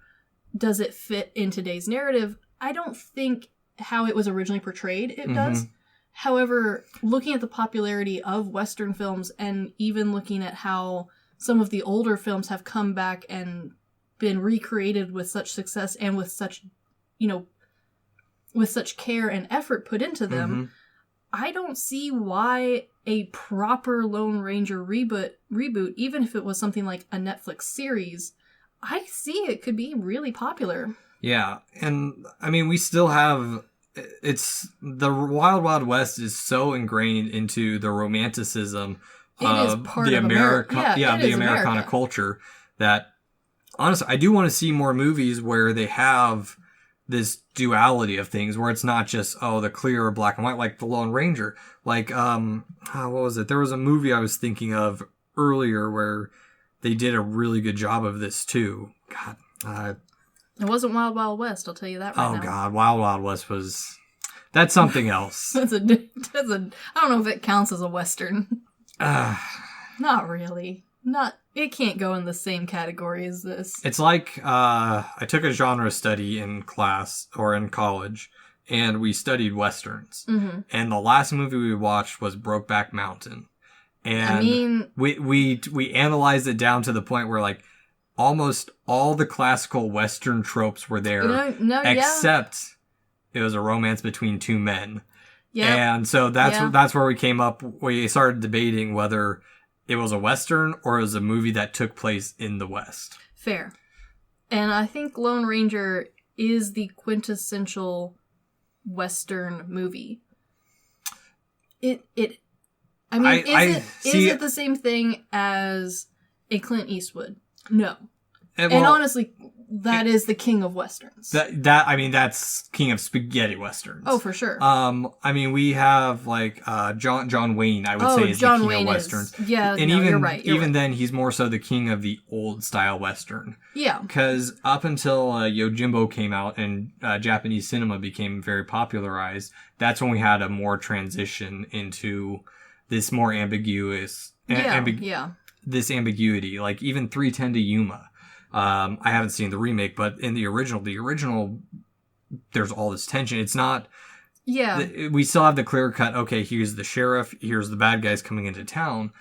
does it fit in today's narrative? I don't think how it was originally portrayed it does. However, looking at the popularity of Western films, and even looking at how some of the older films have come back and been recreated with such success and with such, with such care and effort put into them, I don't see why a proper Lone Ranger reboot, even if it was something like a Netflix series, I see it could be really popular. Yeah, and I mean, we still have... It's the Wild Wild West is so ingrained into the romanticism of the Americana culture that, honestly, I do want to see more movies where they have this duality of things, where it's not just the clear black and white, like the Lone Ranger. Like what was it? There was a movie I was thinking of earlier where they did a really good job of this too. God. It wasn't Wild Wild West, I'll tell you that right now. Oh, God. Wild Wild West was... That's something else. I don't know if it counts as a Western. Not really. It can't go in the same category as this. It's like, I took a genre study in class, or in college, and we studied Westerns. And the last movie we watched was Brokeback Mountain. And I mean... We analyzed it down to the point where, like, almost all the classical Western tropes were there, except it was a romance between two men. Yeah, and so that's where we came up. We started debating whether it was a Western or it was a movie that took place in the West. Fair, and I think Lone Ranger is the quintessential Western movie. Is it the same thing as a Clint Eastwood? No. And honestly, that is the king of westerns. That's king of spaghetti westerns. Oh, for sure. We have like John Wayne, I would say, is John the king Wayne of westerns. You're right. Even then, he's more so the king of the old style western. Yeah. Because up until Yojimbo came out and Japanese cinema became very popularized, that's when we had a more transition into this more ambiguous. This ambiguity, like even 310 to Yuma. I haven't seen the remake, but in the original, there's all this tension. It's not. Yeah. We still have the clear cut. Okay, here's the sheriff. Here's the bad guys coming into town,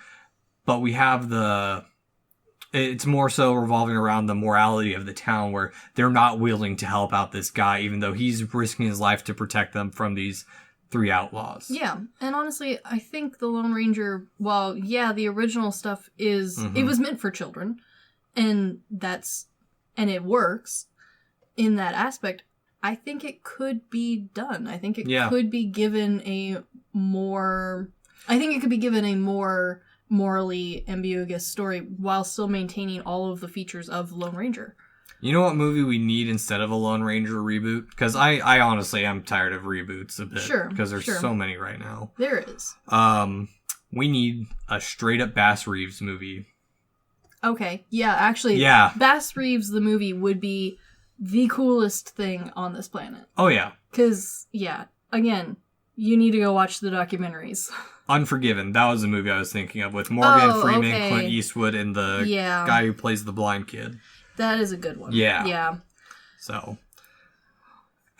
but we have it's more so revolving around the morality of the town, where they're not willing to help out this guy, even though he's risking his life to protect them from these 3 outlaws. Yeah, and honestly, I think the Lone Ranger, the original stuff is, it was meant for children, and it works in that aspect. I think it could be done. I think it could be given a more morally ambiguous story while still maintaining all of the features of Lone Ranger. You know what movie we need instead of a Lone Ranger reboot? Because I honestly am tired of reboots a bit. Sure. Because there's so many right now. There is. We need a straight up Bass Reeves movie. Okay. Yeah, actually. Yeah. Bass Reeves, the movie, would be the coolest thing on this planet. Oh, yeah. Because, again, you need to go watch the documentaries. Unforgiven. That was the movie I was thinking of with Morgan Freeman, Clint Eastwood, and the guy who plays the blind kid. That is a good one. Yeah. Yeah. So,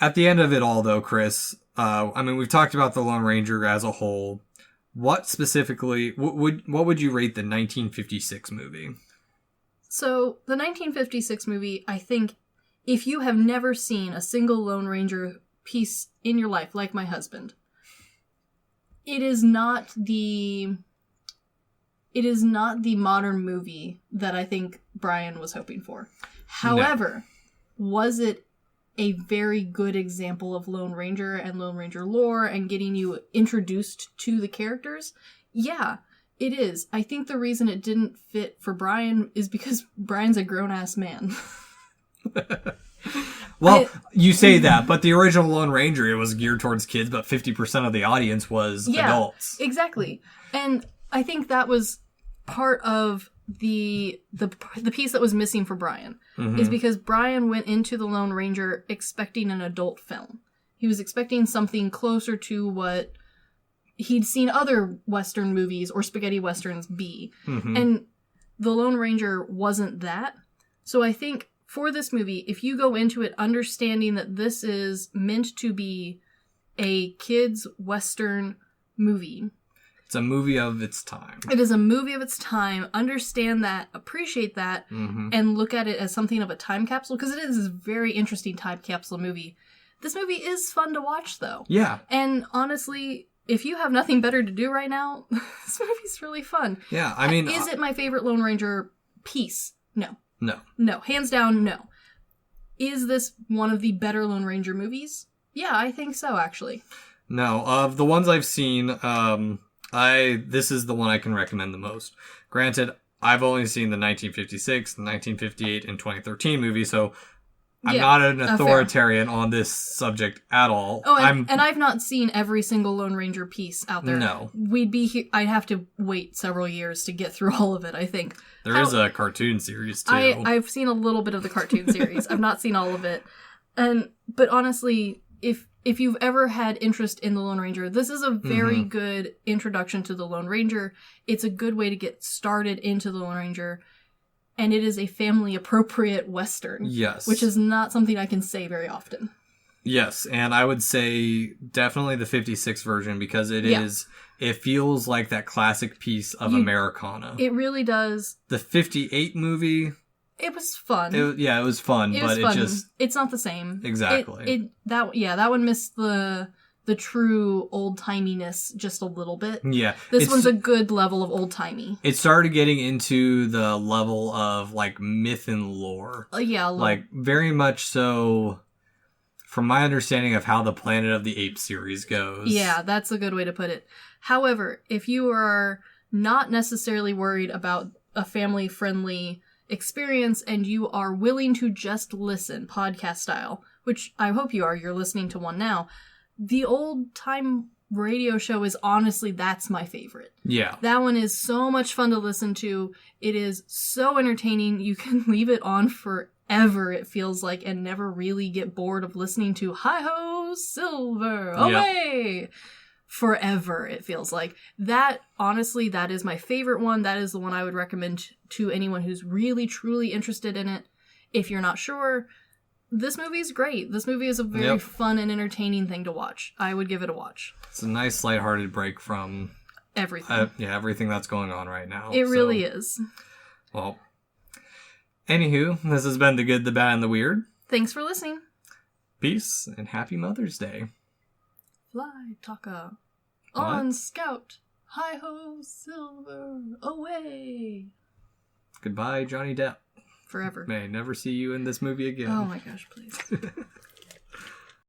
at the end of it all, though, Chris, we've talked about the Lone Ranger as a whole. What specifically, what would you rate the 1956 movie? So, the 1956 movie, I think, if you have never seen a single Lone Ranger piece in your life, like my husband, it is not the modern movie that I think Brian was hoping for. However, was it a very good example of Lone Ranger and Lone Ranger lore and getting you introduced to the characters? Yeah, it is. I think the reason it didn't fit for Brian is because Brian's a grown-ass man. Well, you say that, but the original Lone Ranger, it was geared towards kids, but 50% of the audience was adults. Exactly. And I think that was part of the piece that was missing for Brian, is because Brian went into the Lone Ranger expecting an adult film. He was expecting something closer to what he'd seen other Western movies or spaghetti Westerns be. And the Lone Ranger wasn't that. So I think for this movie, if you go into it understanding that this is meant to be a kids' Western movie, it's a movie of its time. It is a movie of its time. Understand that, appreciate that, and look at it as something of a time capsule, because it is a very interesting time capsule movie. This movie is fun to watch, though. Yeah. And honestly, if you have nothing better to do right now, this movie's really fun. Yeah, Is it my favorite Lone Ranger piece? No. No. Hands down, no. Is this one of the better Lone Ranger movies? Yeah, I think so, actually. No. Of the ones I've seen, this is the one I can recommend the most. Granted, I've only seen the 1956, the 1958, and 2013 movie, so I'm not an authoritarian on this subject at all. Oh, and I've not seen every single Lone Ranger piece out there. No. I'd have to wait several years to get through all of it, I think. There is a cartoon series, too. I've seen a little bit of the cartoon series. I've not seen all of it. But honestly, if you've ever had interest in the Lone Ranger, this is a very good introduction to the Lone Ranger. It's a good way to get started into the Lone Ranger. And it is a family-appropriate Western. Yes. Which is not something I can say very often. Yes, and I would say definitely the 56 version, because it feels like that classic piece of Americana. It really does. The 58 movie... It was fun. It was fun, but it just... It's not the same. Exactly. That one missed the true old-timiness just a little bit. Yeah. This one's a good level of old-timey. It started getting into the level of, like, myth and lore. Like, very much so, from my understanding of how the Planet of the Apes series goes. Yeah, that's a good way to put it. However, if you are not necessarily worried about a family-friendly experience and you are willing to just listen, podcast style, which I hope you are, you're listening to one now, the old time radio show is honestly, that's my favorite. Yeah. That one is so much fun to listen to. It is so entertaining. You can leave it on forever, it feels like, and never really get bored of listening to Hi-Ho Silver, away! Yep. Forever, it feels like. That, honestly, that is my favorite one. That is the one I would recommend to anyone who's really, truly interested in it. If you're not sure, this movie is great. This movie is a very fun and entertaining thing to watch. I would give it a watch. It's a nice, lighthearted break from everything. Everything that's going on right now. It really is. Well, anywho, this has been The Good, the Bad, and the Weird. Thanks for listening. Peace, and happy Mother's Day. Fly, Taka. On Scout. Hi-ho, Silver. Away. Goodbye, Johnny Depp. Forever. May I never see you in this movie again. Oh my gosh, please.